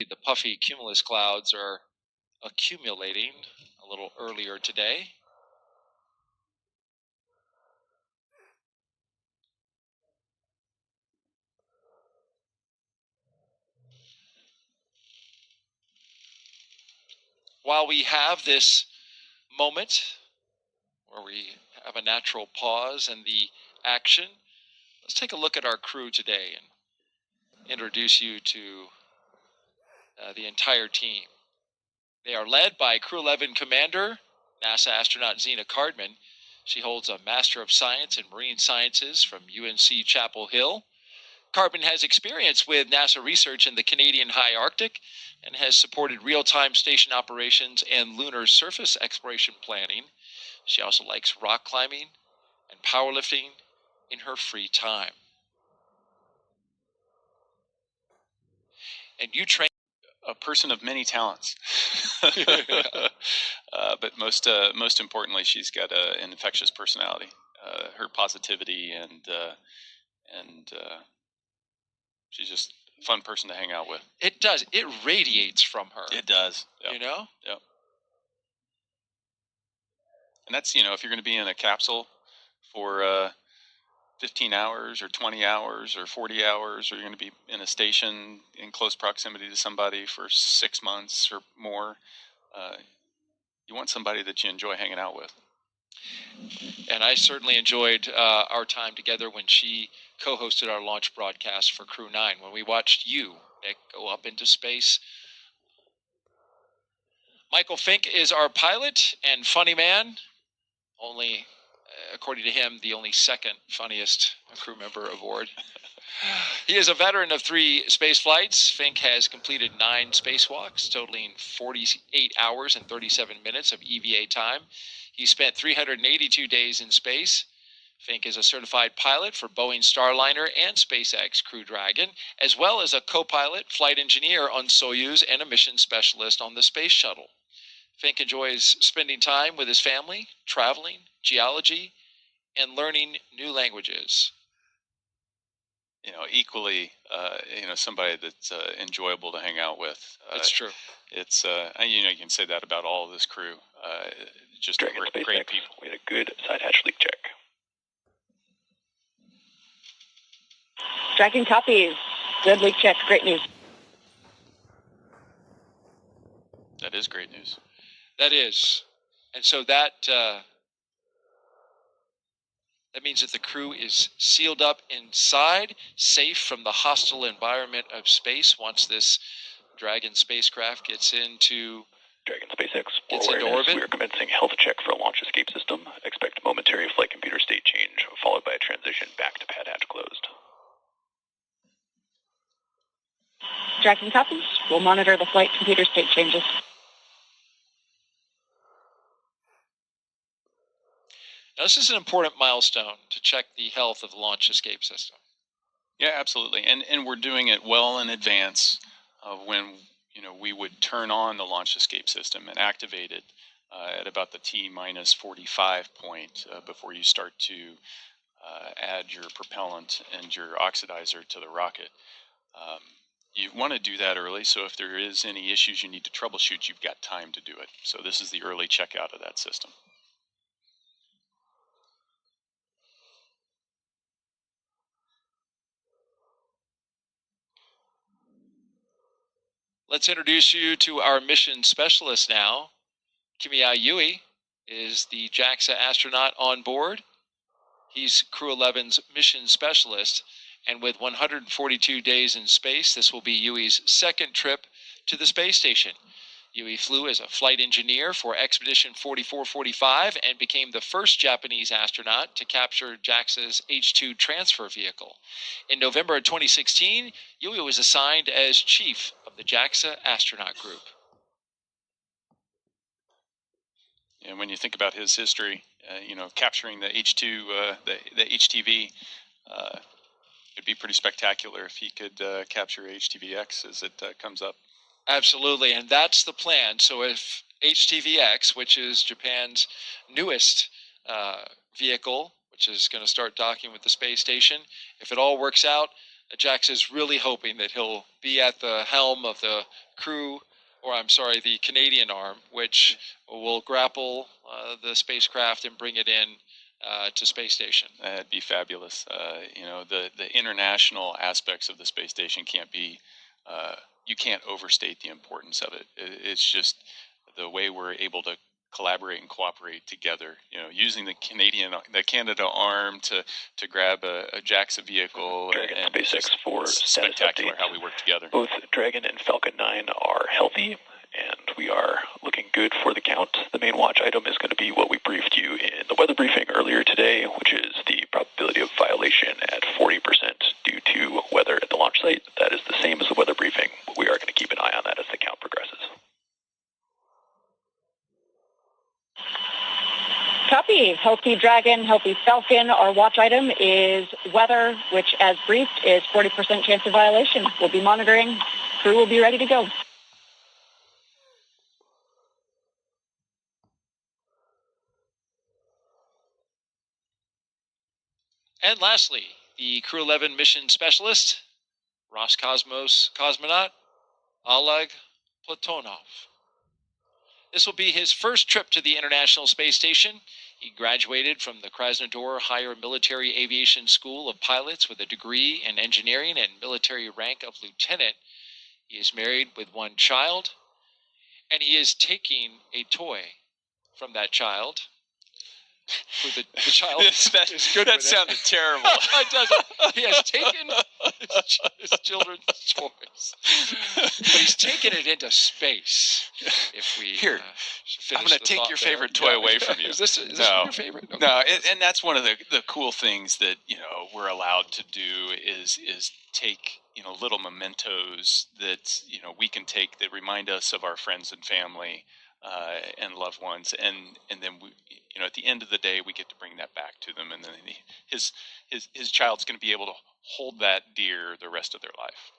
The puffy cumulus clouds are accumulating a little earlier today. While we have this moment where we have a natural pause in the action, let's take a look at our crew today and introduce you to the entire team. They are led by Crew-11 Commander, NASA astronaut Zena Cardman. She holds a Master of Science in Marine Sciences from UNC Chapel Hill. Cardman has experience with NASA research in the Canadian High Arctic and has supported real-time station operations and lunar surface exploration planning. She also likes rock climbing and powerlifting in her free time. And you train A person of many talents. But most importantly, she's got an infectious personality. Her positivity and she's just a fun person to hang out with. It does. It radiates from her. It does. Yep. You know? Yep. And that's, if you're going to be in a capsule for 15 hours or 20 hours or 40 hours, or you're going to be in a station in close proximity to somebody for 6 months or more, you want somebody that you enjoy hanging out with. And I certainly enjoyed our time together when she co-hosted our launch broadcast for Crew-9, when we watched you, Nick, go up into space. Michael Fincke is our pilot and funny man. Only, according to him, the only second funniest crew member aboard. He is a veteran of 3 space flights. Fincke has completed 9 spacewalks, totaling 48 hours and 37 minutes of EVA time. He spent 382 days in space. Fincke is a certified pilot for Boeing Starliner and SpaceX Crew Dragon, as well as a co-pilot, flight engineer on Soyuz, and a mission specialist on the Space Shuttle. Fincke enjoys spending time with his family, traveling, geology, and learning new languages. Equally, somebody that's enjoyable to hang out with. It's true. It's, you can say that about all of this crew. Just Dragon great SpaceX, people. we had a good side hatch leak check. Dragon copies. Good leak check. Great news. That is great news. That is. And so that means that the crew is sealed up inside, safe from the hostile environment of space once this Dragon spacecraft gets into Dragon SpaceX, Gets for into awareness, orbit. we are commencing health check for launch escape system. Expect momentary flight computer state change, followed by a transition back to pad hatch closed. Dragon copies. We'll monitor the flight computer state changes. Now, this is an important milestone to check the health of the launch escape system. Yeah, absolutely. And we're doing it well in advance of when we would turn on the launch escape system and activate it at about the T-45 point before you start to add your propellant and your oxidizer to the rocket. You want to do that early, so if there is any issues you need to troubleshoot, you've got time to do it. So this is the early checkout of that system. Let's introduce you to our mission specialist now. Kimiya Yui is the JAXA astronaut on board. He's Crew-11's mission specialist, and with 142 days in space, this will be Yui's second trip to the space station. Yui flew as a flight engineer for Expedition 4445 and became the first Japanese astronaut to capture JAXA's H-2 transfer vehicle. In November 2016, Yui was assigned as chief of the JAXA astronaut group. And when you think about his history, capturing the H-2, the HTV, it'd be pretty spectacular if he could capture HTVX as it comes up. Absolutely, and that's the plan. So if HTVX, which is Japan's newest vehicle, which is going to start docking with the space station, if it all works out, JAXA is really hoping that he'll be at the helm of the the Canadian arm, which will grapple the spacecraft and bring it in to space station. That'd be fabulous. The international aspects of the space station can't be, you can't overstate the importance of it. It's just the way we're able to collaborate and cooperate together, using the Canada arm to grab a JAXA vehicle. Dragon and SpaceX for spectacular how we work together. Both Dragon and Falcon 9 are healthy, and we are looking good for the count. The main watch item is going to be what we briefed you in the weather briefing earlier today, which is the probability of violation at 40% due to weather at the launch site. That is the same as the weather briefing. We are going to keep an eye on that as the count progresses. Copy. Healthy Dragon, Healthy Falcon. Our watch item is weather, which, as briefed, is 40% chance of violation. We'll be monitoring. Crew will be ready to go. And lastly, the Crew-11 mission specialist, Roscosmos cosmonaut Oleg Platonov. This will be his first trip to the International Space Station. He graduated from the Krasnodar Higher Military Aviation School of Pilots with a degree in engineering and military rank of lieutenant. He is married with one child, and he is taking a toy from that child. The child is good. That sounded terrible. It doesn't. He has taken his children's toys, but he's taken it into space. If we Here, I'm going to take your favorite toy away from you. Is this your favorite? Okay. No, and that's one of the cool things that we're allowed to do is take little mementos that we can take that remind us of our friends and family and loved ones, and then we, at the end of the day, we get to bring that back to them, and then his child's going to be able to hold that dear the rest of their life.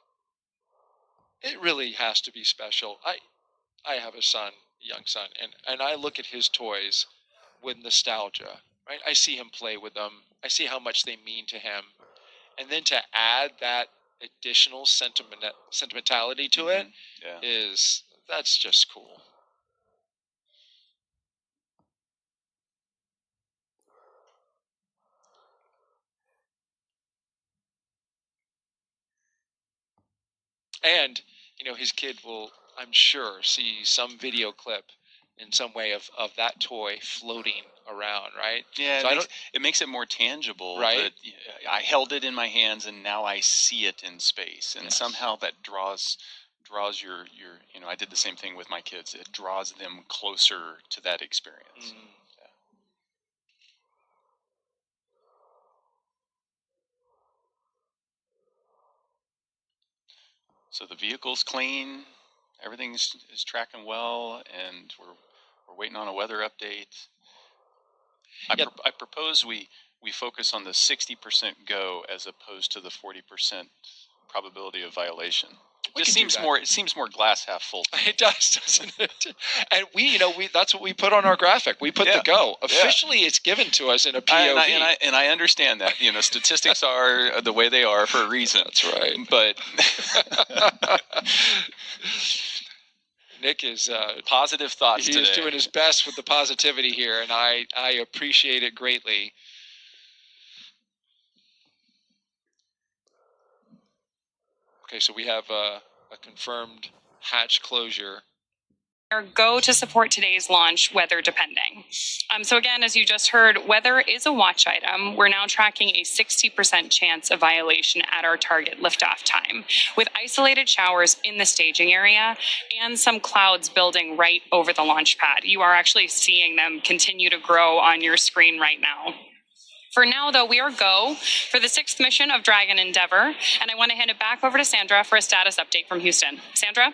It really has to be special. I have a young son, and I look at his toys with nostalgia. Right, I see him play with them. I see how much they mean to him, and then to add that additional sentimentality to it that's just cool. And, his kid will, I'm sure, see some video clip in some way of that toy floating around, right? Yeah, so it makes it more tangible. Right? That I held it in my hands and now I see it in space. And Yes. somehow that draws your, I did the same thing with my kids. It draws them closer to that experience. Mm. So the vehicle's clean, everything is tracking well, and we're waiting on a weather update. I propose we focus on the 60% go as opposed to the 40% probability of violation. Just seems more. It seems more glass half full. It does, doesn't it? And that's what we put on our graphic. We put the go. Officially, it's given to us in a POV. And I understand that. Statistics are the way they are for a reason. That's right. But Nick is positive thoughts today. He's doing his best with the positivity here, and I appreciate it greatly. Okay, so we have a confirmed hatch closure. Our go to support today's launch, weather depending. So again, as you just heard, weather is a watch item. We're now tracking a 60% chance of violation at our target liftoff time, with isolated showers in the staging area and some clouds building right over the launch pad. You are actually seeing them continue to grow on your screen right now. For now, though, we are go for the 6th mission of Dragon Endeavour, and I want to hand it back over to Sandra for a status update from Houston. Sandra?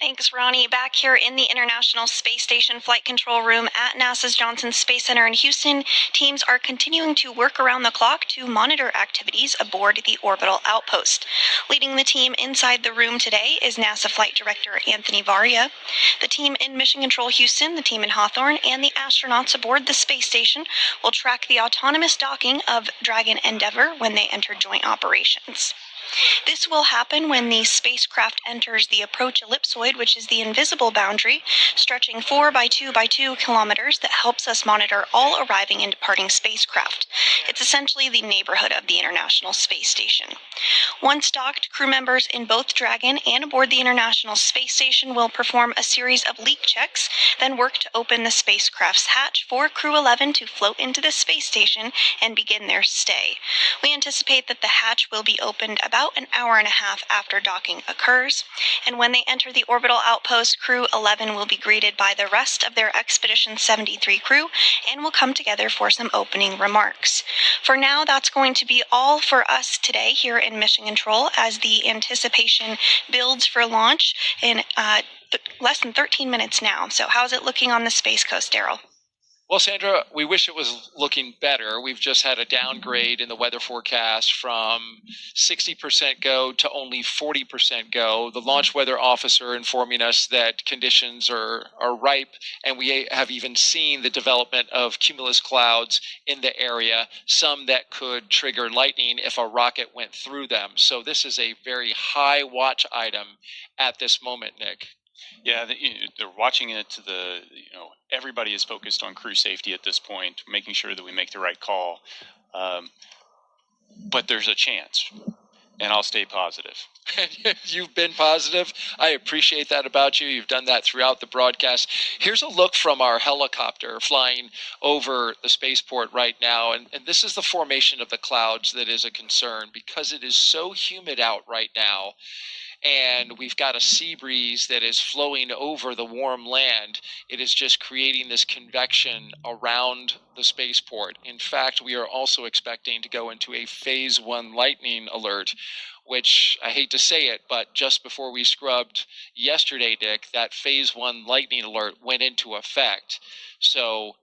Thanks, Ronnie. Back here in the International Space Station Flight Control Room at NASA's Johnson Space Center in Houston, teams are continuing to work around the clock to monitor activities aboard the orbital outpost. Leading the team inside the room today is NASA Flight Director Anthony Varia. The team in Mission Control Houston, the team in Hawthorne, and the astronauts aboard the space station will track the autonomous docking of Dragon Endeavour when they enter joint operations. This will happen when the spacecraft enters the approach ellipsoid, which is the invisible boundary, stretching 4 by 2 by 2 kilometers that helps us monitor all arriving and departing spacecraft. It's essentially the neighborhood of the International Space Station. Once docked, crew members in both Dragon and aboard the International Space Station will perform a series of leak checks, then work to open the spacecraft's hatch for Crew-11 to float into the space station and begin their stay. We anticipate that the hatch will be opened about an hour and a half after docking occurs, and when they enter the orbital outpost, Crew-11 will be greeted by the rest of their Expedition 73 crew and will come together for some opening remarks. For now, that's going to be all for us today here in Mission Control as the anticipation builds for launch in less than 13 minutes now. So how's it looking on the Space Coast, Daryl? Well, Sandra, we wish it was looking better. We've just had a downgrade in the weather forecast from 60% go to only 40% go. The launch weather officer informing us that conditions are ripe, and we have even seen the development of cumulus clouds in the area, some that could trigger lightning if a rocket went through them. So this is a very high watch item at this moment, Nick. Yeah, they're watching it to the, everybody is focused on crew safety at this point, making sure that we make the right call. But there's a chance, and I'll stay positive. You've been positive. I appreciate that about you. You've done that throughout the broadcast. Here's a look from our helicopter flying over the spaceport right now. And this is the formation of the clouds that is a concern because it is so humid out right now. And we've got a sea breeze that is flowing over the warm land. It is just creating this convection around the spaceport. In fact, we are also expecting to go into a Phase 1 lightning alert, which I hate to say it, but just before we scrubbed yesterday, Dick, that Phase 1 lightning alert went into effect. So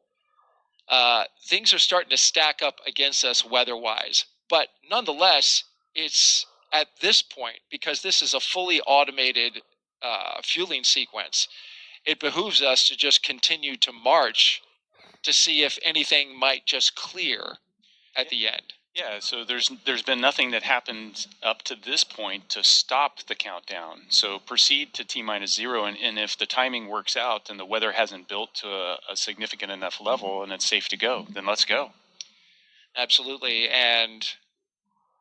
things are starting to stack up against us weather-wise. But nonetheless, it's at this point, because this is a fully automated fueling sequence, it behooves us to just continue to march to see if anything might just clear at the end. Yeah, so there's been nothing that happened up to this point to stop the countdown. So proceed to T-0, and if the timing works out and the weather hasn't built to a significant enough level and it's safe to go, then let's go. Absolutely, and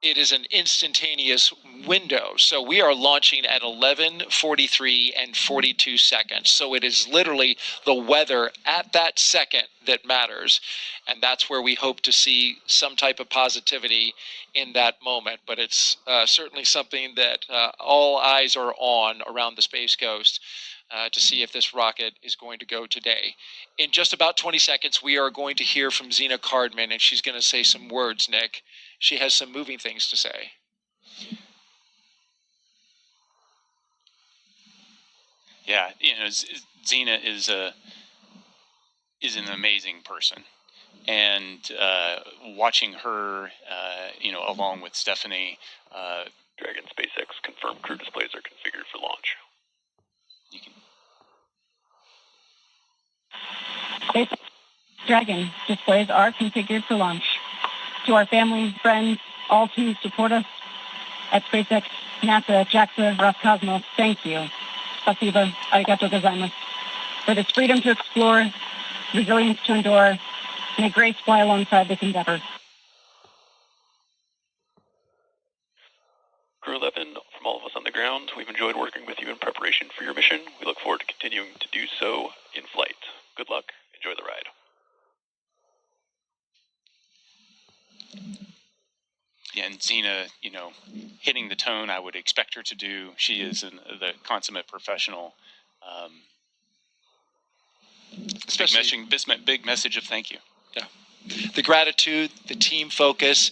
it is an instantaneous window. So we are launching at 11:43 and 42 seconds. So it is literally the weather at that second that matters. And that's where we hope to see some type of positivity in that moment. But it's certainly something that all eyes are on around the Space Coast to see if this rocket is going to go today. In just about 20 seconds, we are going to hear from Zena Cardman, and she's going to say some words, Nick. She has some moving things to say. Yeah, Zena is an amazing person, and watching her, along with Stephanie, Dragon SpaceX confirmed crew displays are configured for launch. You can. SpaceX Dragon displays are configured for launch. To our family, friends, all who support us at SpaceX, NASA, JAXA, Roscosmos, thank you. Spasiba, arigato gozaimasu. For this freedom to explore, resilience to endure, and a grace fly alongside this endeavor. Crew-11, from all of us on the ground, we've enjoyed working with you in preparation for your mission. We look forward to continuing to do so in flight. Good luck. Enjoy the ride. Yeah, and Xena, hitting the tone I would expect her to do. She is the consummate professional. Big message of thank you. Yeah. The gratitude, the team focus,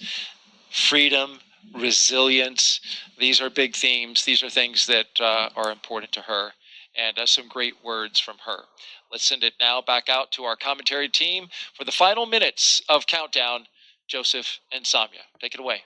freedom, resilience. These are big themes. These are things that are important to her, and some great words from her. Let's send it now back out to our commentary team for the final minutes of Countdown. Joseph and Samia, take it away.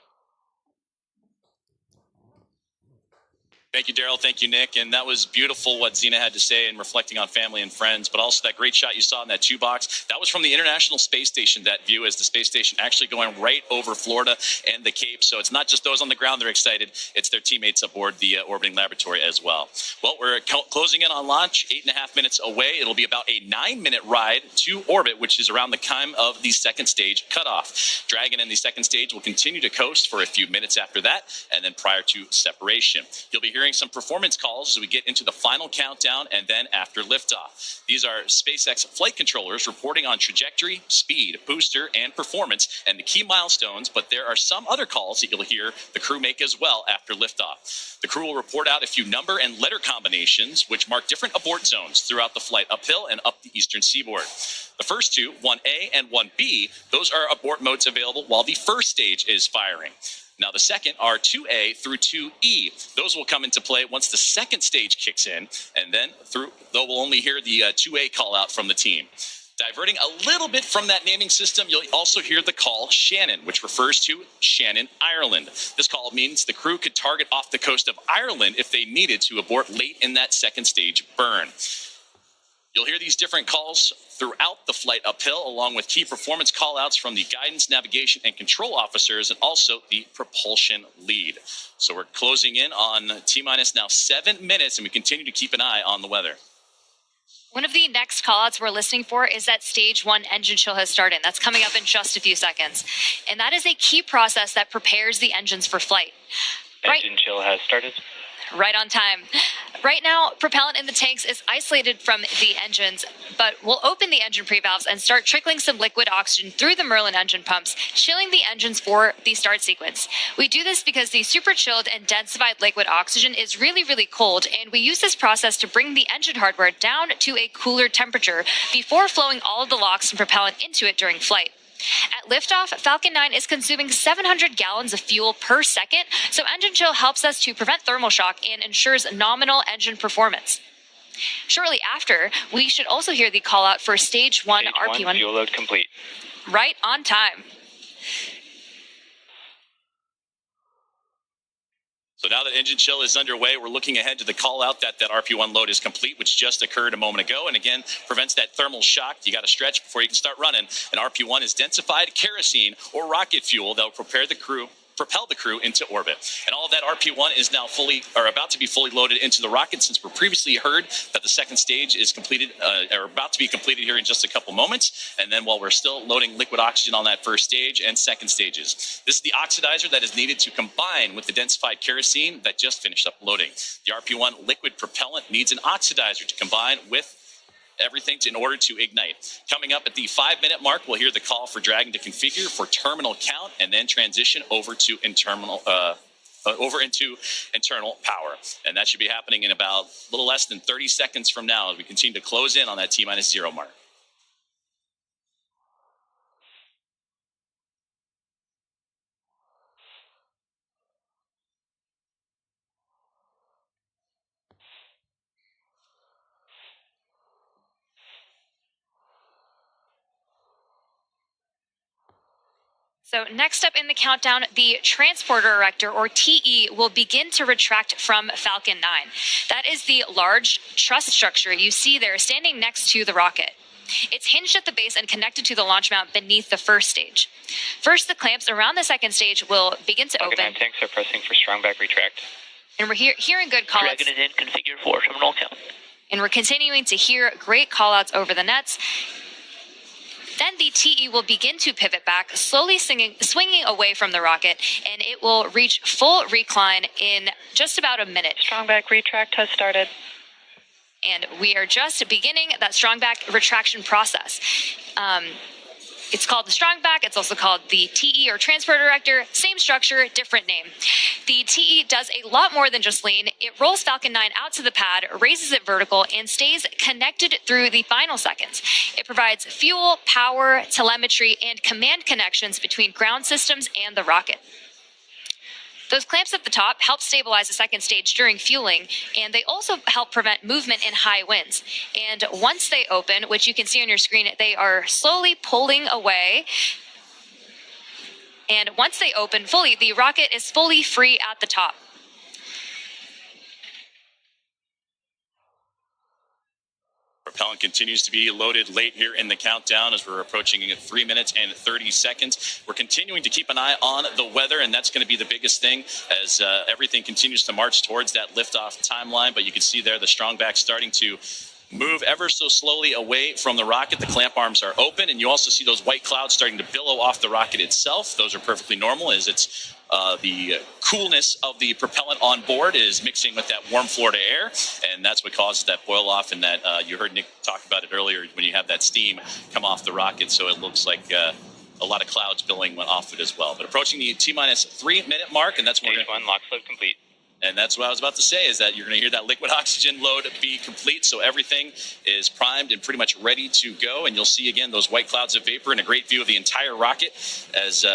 Thank you, Daryl. Thank you, Nick. And that was beautiful what Xena had to say and reflecting on family and friends, but also that great shot you saw in that 2-box. That was from the International Space Station, that view as the space station actually going right over Florida and the Cape. So it's not just those on the ground that are excited. It's their teammates aboard the orbiting laboratory as well. Well, we're closing in on launch, 8.5 minutes away. It'll be about a 9-minute ride to orbit, which is around the time of the second stage cutoff. Dragon and the second stage will continue to coast for a few minutes after that, and then prior to separation. You'll be hearing some performance calls as we get into the final countdown and then after liftoff. These are SpaceX flight controllers reporting on trajectory, speed, booster, and performance, and the key milestones, but there are some other calls that you'll hear the crew make as well after liftoff. The crew will report out a few number and letter combinations, which mark different abort zones throughout the flight uphill and up the eastern seaboard. The first two, 1A and 1B, those are abort modes available while the first stage is firing. Now, the second are 2A through 2E. Those will come into play once the second stage kicks in, and then though we'll only hear the 2A call out from the team. Diverting a little bit from that naming system, you'll also hear the call Shannon, which refers to Shannon, Ireland. This call means the crew could target off the coast of Ireland if they needed to abort late in that second stage burn. You'll hear these different calls throughout the flight uphill, along with key performance callouts from the guidance, navigation, and control officers, and also the propulsion lead. So we're closing in on T-minus now 7 minutes, and we continue to keep an eye on the weather. One of the next callouts we're listening for is that stage 1 engine chill has started. That's coming up in just a few seconds. And that is a key process that prepares the engines for flight. Engine chill has started. Right on time. Right now, propellant in the tanks is isolated from the engines, but we'll open the engine pre-valves and start trickling some liquid oxygen through the Merlin engine pumps, chilling the engines for the start sequence. We do this because the super chilled and densified liquid oxygen is really, really cold, and we use this process to bring the engine hardware down to a cooler temperature before flowing all of the LOX and propellant into it during flight. At liftoff, Falcon 9 is consuming 700 gallons of fuel per second, so engine chill helps us to prevent thermal shock and ensures nominal engine performance. Shortly after, we should also hear the call out for stage 1 RP1. Fuel load complete. Right on time. So now that engine chill is underway, we're looking ahead to the call out that RP1 load is complete, which just occurred a moment ago, and again, prevents that thermal shock. You got to stretch before you can start running. And RP1 is densified kerosene or rocket fuel that will propel the crew into orbit. And all of that RP1 is now about to be fully loaded into the rocket, since we previously heard that the second stage is completed, or about to be completed here in just a couple moments. And then while we're still loading liquid oxygen on that first stage and second stages. This is the oxidizer that is needed to combine with the densified kerosene that just finished up loading. The RP1 liquid propellant needs an oxidizer to combine with everything in order to ignite. Coming up at the 5-minute mark, we'll hear the call for Dragon to configure for terminal count and then transition over to internal power. And that should be happening in about a little less than 30 seconds from now as we continue to close in on that T-0 mark. So next up in the countdown, the transporter erector, or TE, will begin to retract from Falcon 9. That is the large truss structure you see there standing next to the rocket. It's hinged at the base and connected to the launch mount beneath the first stage. First, the clamps around the second stage will begin to Falcon 9 open. tanks are pressing for strong back retract. And we're hearing good callouts. Dragon is in, configure for terminal count. And we're continuing to hear great callouts over the nets. Then the TE will begin to pivot back, slowly swinging away from the rocket, and it will reach full recline in just about a minute. Strong back retract has started. And we are just beginning that strong back retraction process. It's called the strong back. It's also called the TE, or transporter erector. Same structure, different name. The TE does a lot more than just lean. It rolls Falcon 9 out to the pad, raises it vertical, and stays connected through the final seconds. It provides fuel, power, telemetry, and command connections between ground systems and the rocket. Those clamps at the top help stabilize the second stage during fueling, and they also help prevent movement in high winds. And once they open, which you can see on your screen, they are slowly pulling away. And once they open fully, the rocket is fully free at the top. Propellant continues to be loaded late here in the countdown as we're approaching 3 minutes and 30 seconds. We're continuing to keep an eye on the weather, and that's going to be the biggest thing as everything continues to march towards that liftoff timeline. But you can see there the strong back starting to move ever so slowly away from the rocket. The clamp arms are open, and you also see those white clouds starting to billow off the rocket itself. Those are perfectly normal as it's the coolness of the propellant on board is mixing with that warm Florida air, and that's what causes that boil off, and that you heard Nick talk about it earlier when you have that steam come off the rocket, so it looks like a lot of clouds billowing off it as well. But approaching the T-minus 3 minute mark, and that's when Stage 1, lock load complete. And that's what I was about to say, is that you're going to hear that liquid oxygen load be complete. So everything is primed and pretty much ready to go. And you'll see, again, those white clouds of vapor and a great view of the entire rocket as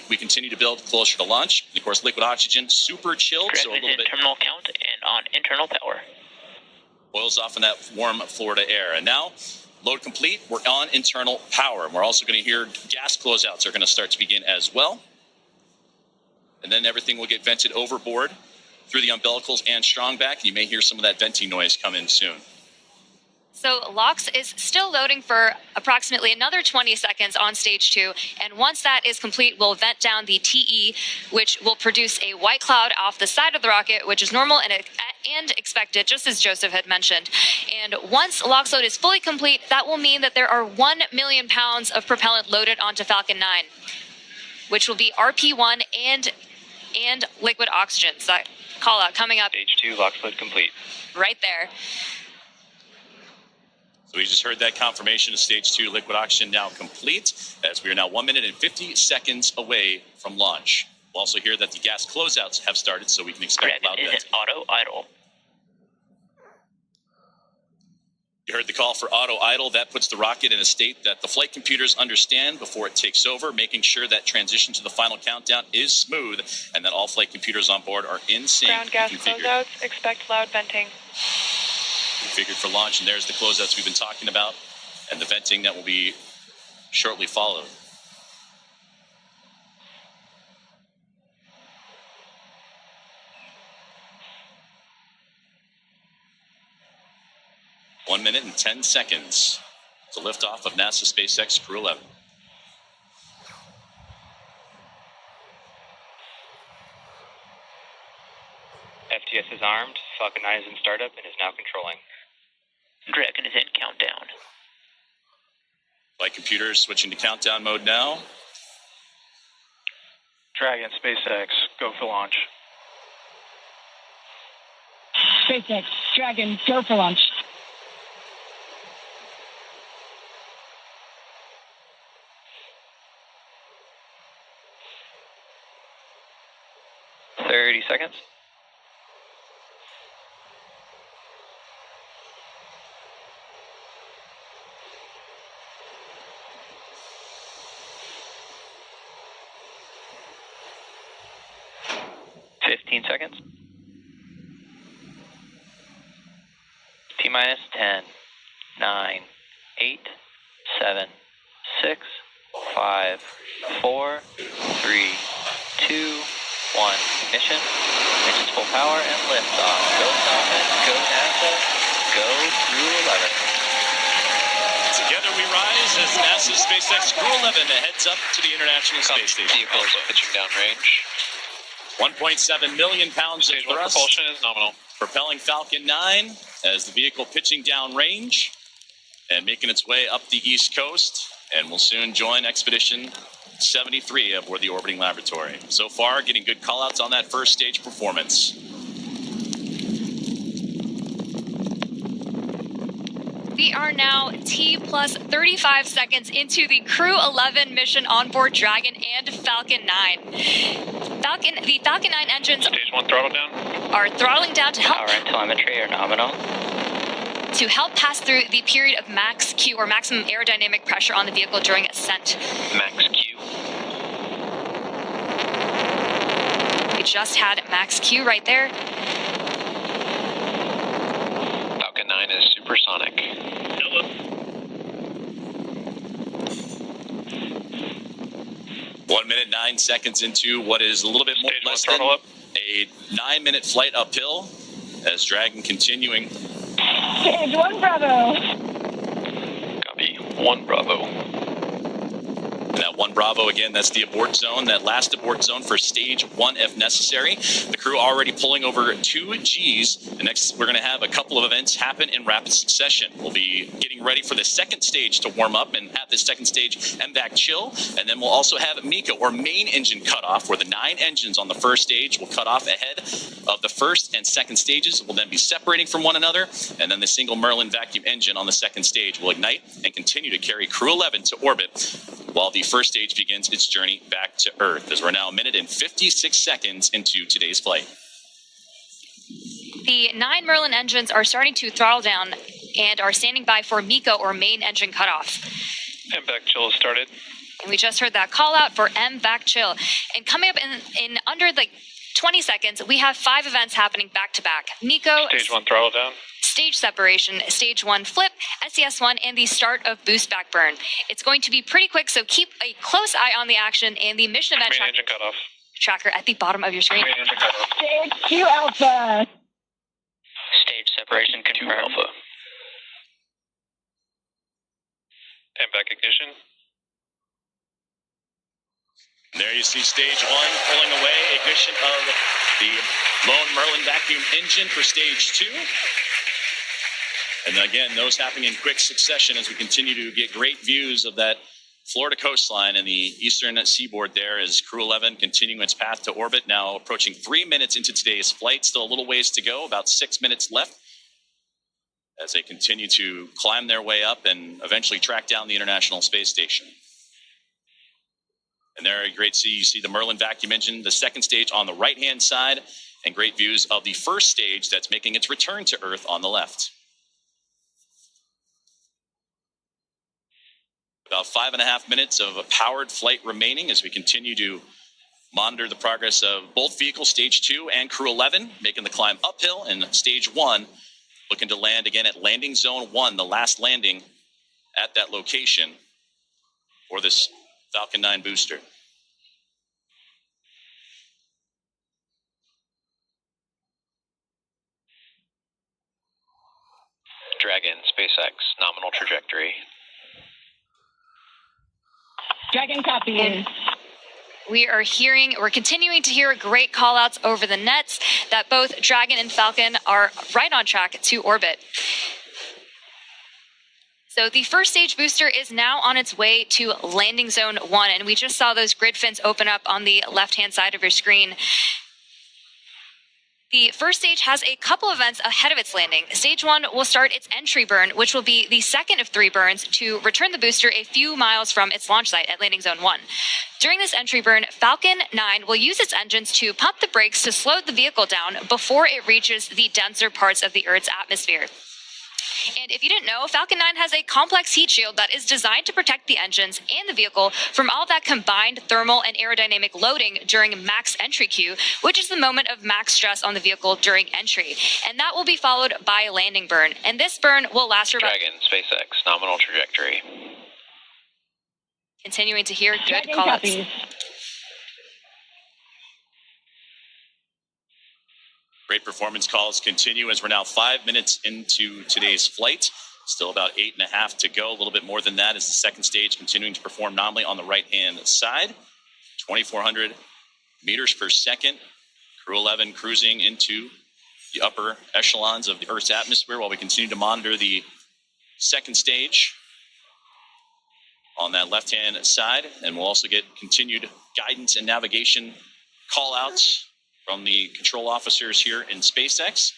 we continue to build closer to launch. And, of course, liquid oxygen, super chilled. So a little bit terminal count and on internal power. boils off in that warm Florida air. And now, load complete, we're on internal power. And we're also going to hear gas closeouts are going to start to begin as well. And then everything will get vented overboard through the umbilicals and strong back. You may hear some of that venting noise come in soon. So LOX is still loading for approximately another 20 seconds on stage 2, and once that is complete, we'll vent down the TE, which will produce a white cloud off the side of the rocket, which is normal and expected, just as Joseph had mentioned. And once LOX load is fully complete, that will mean that there are 1 million pounds of propellant loaded onto Falcon 9, which will be RP1 and liquid oxygen. So that call out coming up. Stage 2, LOX load complete. Right there. So we just heard that confirmation of stage 2 liquid oxygen now complete, as we are now 1 minute and 50 seconds away from launch. We'll also hear that the gas closeouts have started, so we can expect loud venting. Auto idle. You heard the call for auto idle. That puts the rocket in a state that the flight computers understand before it takes over, making sure that transition to the final countdown is smooth and that all flight computers on board are in sync. Ground gas closeouts, expect loud venting. Configured for launch, and there's the closeouts we've been talking about and the venting that will be shortly followed. One minute and 10 seconds to liftoff of NASA SpaceX Crew-11. FTS is armed, Falcon 9 is in startup and is now controlling. Dragon is in countdown. Flight computers switching to countdown mode now. Dragon, SpaceX, go for launch. SpaceX, Dragon, go for launch. Seconds. Seconds. T-minus 10, 9, 8, 7, 6, 5, 4, 3, 2, 1. Ignition. Engines full power and liftoff. Go Falcon, go NASA, go Crew-11. Together we rise as NASA's SpaceX Crew-11 heads up to the International Space Station. Vehicles pitching downrange. 1.7 million pounds of Stage 1 thrust. propulsion is nominal. Propelling Falcon 9 as the vehicle pitching downrange and making its way up the East Coast, and will soon join Expedition 73 aboard the orbiting laboratory. So far, getting good callouts on that first stage performance. We are now T plus 35 seconds into the Crew-11 mission on board Dragon and Falcon 9. The Falcon 9 engines Stage 1 throttle down. are throttling down to help Power and telemetry are nominal. pass through the period of max Q, or maximum aerodynamic pressure on the vehicle during ascent. Max Q. We just had max Q right there. Falcon 9 is supersonic. 1 minute, 9 seconds into what is a little bit more, less than a 9-minute flight uphill as Dragon continuing. Stage 1 Bravo. Copy. 1 Bravo. And that 1 Bravo, again, that's the abort zone, that last abort zone for stage 1 if necessary. The crew already pulling over 2 Gs. The next, we're going to have a couple of events happen in rapid succession. We'll be getting ready for the second stage to warm up and have this second stage MVAC chill. And then we'll also have MECA, or main engine cutoff, where the 9 engines on the first stage will cut off ahead of the first and second stages. Will then be separating from one another. And then the single Merlin vacuum engine on the second stage will ignite and continue to carry Crew-11 to orbit, while the first stage begins its journey back to Earth, as we're now 1 minute and 56 seconds into today's flight. The 9 Merlin engines are starting to throttle down and are standing by for MECA, or main engine cutoff. MVAC chill has started. And we just heard that call out for MVAC chill. And coming up in under 20 seconds, we have 5 events happening back to back. MECA, Stage 1 throttle down. stage separation, stage 1 flip, SES1, and the start of boost back burn. It's going to be pretty quick, so keep a close eye on the action and the mission event Main engine cutoff. tracker at the bottom of your screen. Main engine cutoff. Stage 2 Alpha. Stage separation 2 confirmed. Alpha. MVAC ignition. There you see stage 1 pulling away, ignition of the lone Merlin vacuum engine for stage 2. And again, those happening in quick succession as we continue to get great views of that Florida coastline and the eastern seaboard there, as Crew-11 continuing its path to orbit, now approaching 3 minutes into today's flight. Still a little ways to go, about 6 minutes left, as they continue to climb their way up and eventually track down the International Space Station. And there, great see, you see the Merlin vacuum engine, the second stage on the right-hand side, and great views of the first stage that's making its return to Earth on the left. About 5.5 minutes of a powered flight remaining as we continue to monitor the progress of both vehicles, stage 2 and Crew-11, making the climb uphill, and stage 1 looking to land again at landing zone 1, the last landing at that location for this Falcon 9 booster. Dragon, SpaceX, nominal trajectory. Dragon copies. We're continuing to hear great call outs over the nets that both Dragon and Falcon are right on track to orbit. So the first stage booster is now on its way to landing zone 1, and we just saw those grid fins open up on the left-hand side of your screen. The first stage has a couple events ahead of its landing. Stage 1 will start its entry burn, which will be the second of 3 burns to return the booster a few miles from its launch site at landing zone 1. During this entry burn, Falcon 9 will use its engines to pump the brakes to slow the vehicle down before it reaches the denser parts of the Earth's atmosphere. And if you didn't know, Falcon 9 has a complex heat shield that is designed to protect the engines and the vehicle from all that combined thermal and aerodynamic loading during max entry Q, which is the moment of max stress on the vehicle during entry. And that will be followed by a landing burn. And this burn will last for about... Dragon, SpaceX, nominal trajectory. Continuing to hear good Dragon callouts. copies. Great performance calls continue as we're now 5 minutes into today's flight. Still about 8.5 to go. A little bit more than that as the second stage continuing to perform nominally on the right-hand side. 2,400 meters per second. Crew-11 cruising into the upper echelons of the Earth's atmosphere while we continue to monitor the second stage on that left-hand side. And we'll also get continued guidance and navigation call-outs from the control officers here in SpaceX.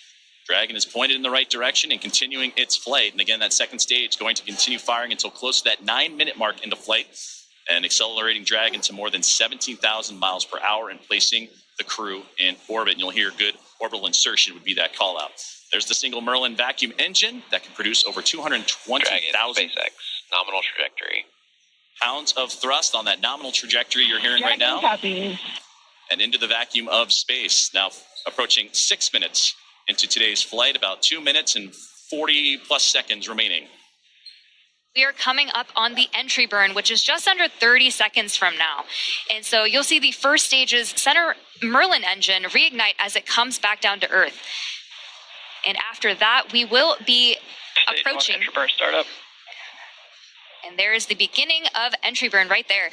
Dragon is pointed in the right direction and continuing its flight. And again, that second stage going to continue firing until close to that 9-minute mark into flight and accelerating Dragon to more than 17,000 miles per hour and placing the crew in orbit. And you'll hear good orbital insertion would be that call out. There's the single Merlin vacuum engine that can produce over 220,000 SpaceX, nominal trajectory. pounds of thrust on that nominal trajectory you're hearing right Dragon now. copies. And into the vacuum of space. Now approaching 6 minutes into today's flight, about 2 minutes and 40 plus seconds remaining. We are coming up on the entry burn, which is just under 30 seconds from now. And so you'll see the first stage's center Merlin engine reignite as it comes back down to Earth. And after that, we will be approaching. Entry burn startup. And there is the beginning of entry burn right there.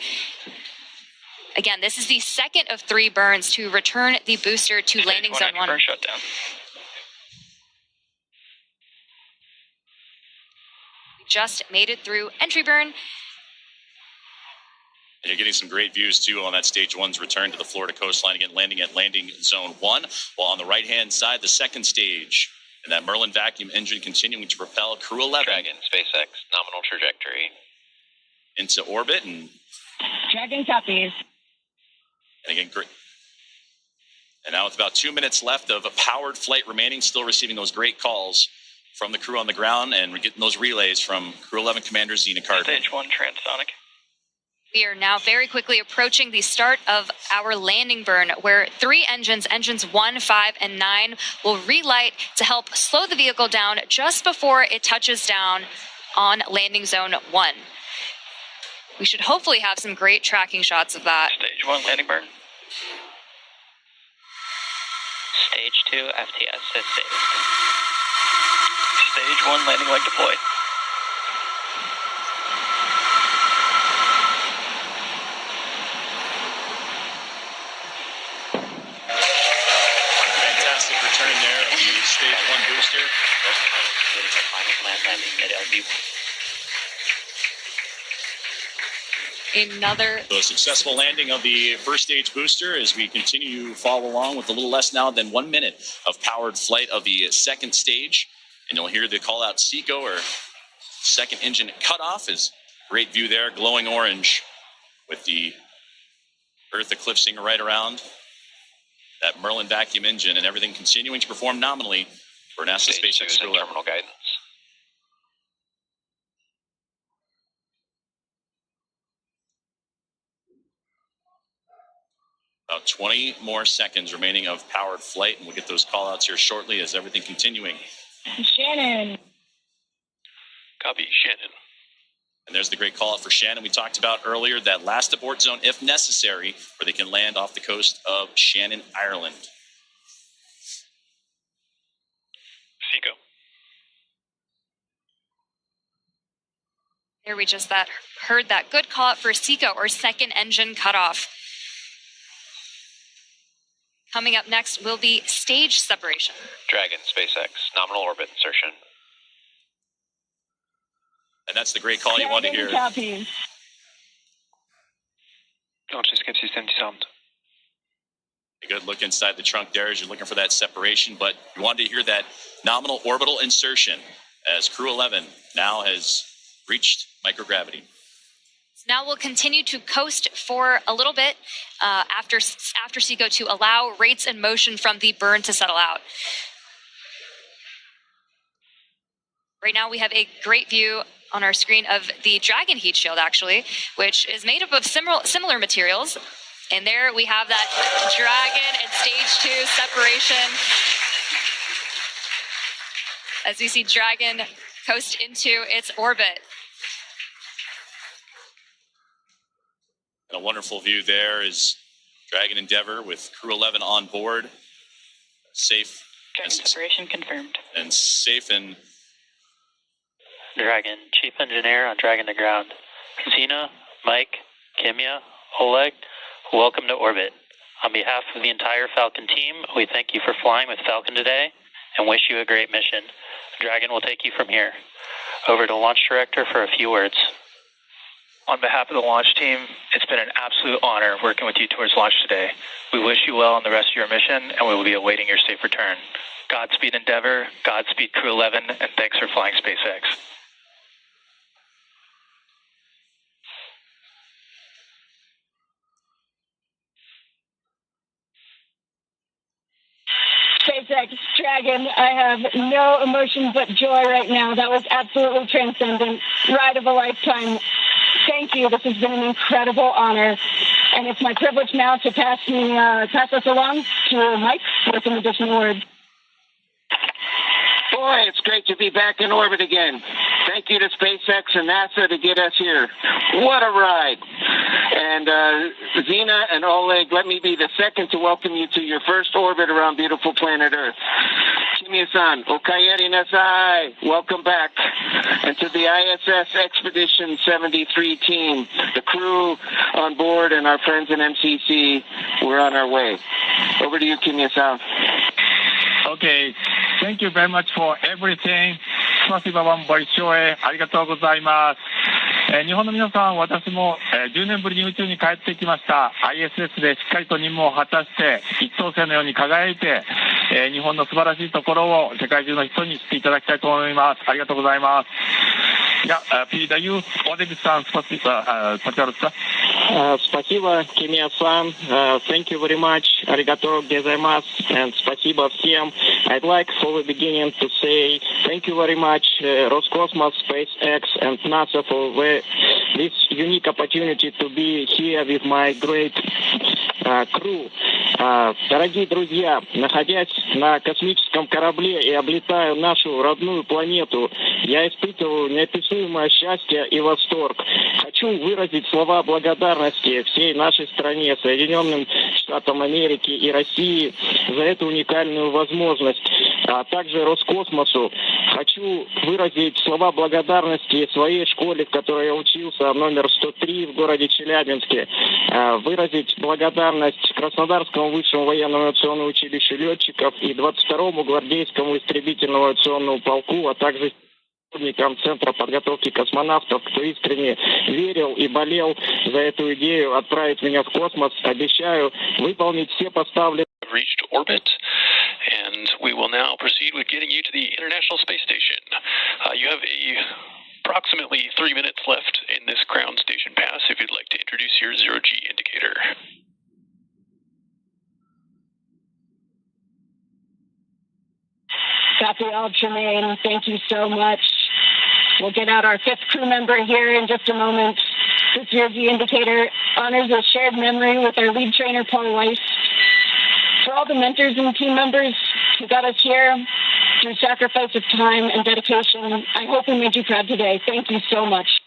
Again, this is the second of 3 burns to return the booster to landing zone 1. Burn shutdown. We just made it through entry burn. And you're getting some great views too on that stage 1's return to the Florida coastline, again landing at landing zone 1, while on the right hand side the second stage and that Merlin vacuum engine continuing to propel Crew-11 Dragon, SpaceX, nominal trajectory. into orbit. And Dragon copies. again, great. And now with about 2 minutes left of a powered flight remaining, still receiving those great calls from the crew on the ground, and we're getting those relays from Crew-11 Commander Zena Cardman. Stage 1 transonic. We are now very quickly approaching the start of our landing burn, where 3 engines, engines 1, 5, and 9, will relight to help slow the vehicle down just before it touches down on landing zone 1. We should hopefully have some great tracking shots of that. Stage 1 landing burn. Stage 2 FTS has saved. Stage 1 landing leg deployed. Fantastic return there of the stage 1 booster. Final land landing at LB. Another So a successful landing of the first stage booster as we continue to follow along with a little less now than 1 minute of powered flight of the second stage. And you'll hear the call out SECO, or second engine cutoff. Is great view there, glowing orange with the Earth eclipsing right around that Merlin vacuum engine, and everything continuing to perform nominally for NASA Stage 2 SpaceX is in Crew-11. terminal guidance. About 20 more seconds remaining of powered flight, and we'll get those call outs here shortly as everything continuing. Shannon. Copy, Shannon. And there's the great call out for Shannon we talked about earlier, that last abort zone if necessary, where they can land off the coast of Shannon, Ireland. SECO. There we just heard that good call out for SECO, or second engine cutoff. Coming up next will be stage separation. Dragon, SpaceX, nominal orbit insertion. And that's the great call you want to hear. Dragon copies. A good look inside the trunk there as you're looking for that separation, but you wanted to hear that nominal orbital insertion as Crew-11 now has reached microgravity. Now we'll continue to coast for a little bit after SECO to allow rates and motion from the burn to settle out. Right now we have a great view on our screen of the Dragon heat shield, actually, which is made up of similar materials. And there we have that Dragon and stage 2 separation. As we see Dragon coast into its orbit. And a wonderful view there is Dragon Endeavour with Crew-11 on board. Safe. Dragon separation confirmed. And safe and... Dragon, Chief Engineer on Dragon to ground. Xena, Mike, Kimya, Oleg, welcome to orbit. On behalf of the entire Falcon team, we thank you for flying with Falcon today and wish you a great mission. Dragon will take you from here. Over to Launch Director for a few words. On behalf of the launch team, it's been an absolute honor working with you towards launch today. We wish you well on the rest of your mission, and we will be awaiting your safe return. Godspeed Endeavour, Godspeed Crew-11, and thanks for flying SpaceX. SpaceX Dragon, I have no emotion but joy right now. That was absolutely transcendent. Ride of a lifetime. Thank you. This has been an incredible honor. And it's my privilege now to pass us along to Mike with some additional words. Boy, it's great to be back in orbit again. Thank you to SpaceX and NASA to get us here. What a ride. And Xena and Oleg, let me be the second to welcome you to your first orbit around beautiful planet Earth. Kimya-san, okayeri nasai. Welcome back. And to the ISS Expedition 73 team, the crew on board and our friends in MCC, we're on our way. Over to you, Kimya-san. Okay. Thank you very much for everything. спасибо вам большое. ありがとうございます。日本の皆さん、私も、10年ぶりに宇宙に帰ってきました。ISS でしっかりと任務を果たして、一等星のように輝いて、日本の素晴らしいところを世界中の人に知っていただきたいと思います。ありがとうございます。Я передаю Олегу-сан, пожалуйста. Спасибо, Kimya-san. Thank you very much. Arigato gozaimasu. And спасибо всем. I'd like for the beginning to say thank you very much, Roscosmos, SpaceX, and NASA for this unique opportunity to be here with my great crew. Дорогие друзья, находясь на космическом корабле и облетая нашу родную планету, я испытываю неописуемое счастье и восторг. Хочу выразить слова благодарности всей нашей стране, Соединенным Штатам Америки и России за эту уникальную возможность, а также Роскосмосу. Хочу выразить слова благодарности своей школе, в которой я учился, номер 103 в городе Челябинске. Выразить благодарность Краснодарскому высшему военному авиационному училищу летчиков и 22-му гвардейскому истребительному авиационному полку, а также сотрудникам Центра подготовки космонавтов, кто искренне верил и болел за эту идею отправить меня в космос. Обещаю выполнить все поставленные. Reached orbit, and we will now proceed with getting you to the International Space Station. You have approximately 3 minutes left in this ground station pass if you'd like to introduce your zero-G indicator. Raphael Tremaine, thank you so much. We'll get out our fifth crew member here in just a moment. This zero-G indicator honors a shared memory with our lead trainer, Paul Weiss. For all the mentors and team members who got us here through sacrifice of time and dedication, I hope we made you proud today. Thank you so much.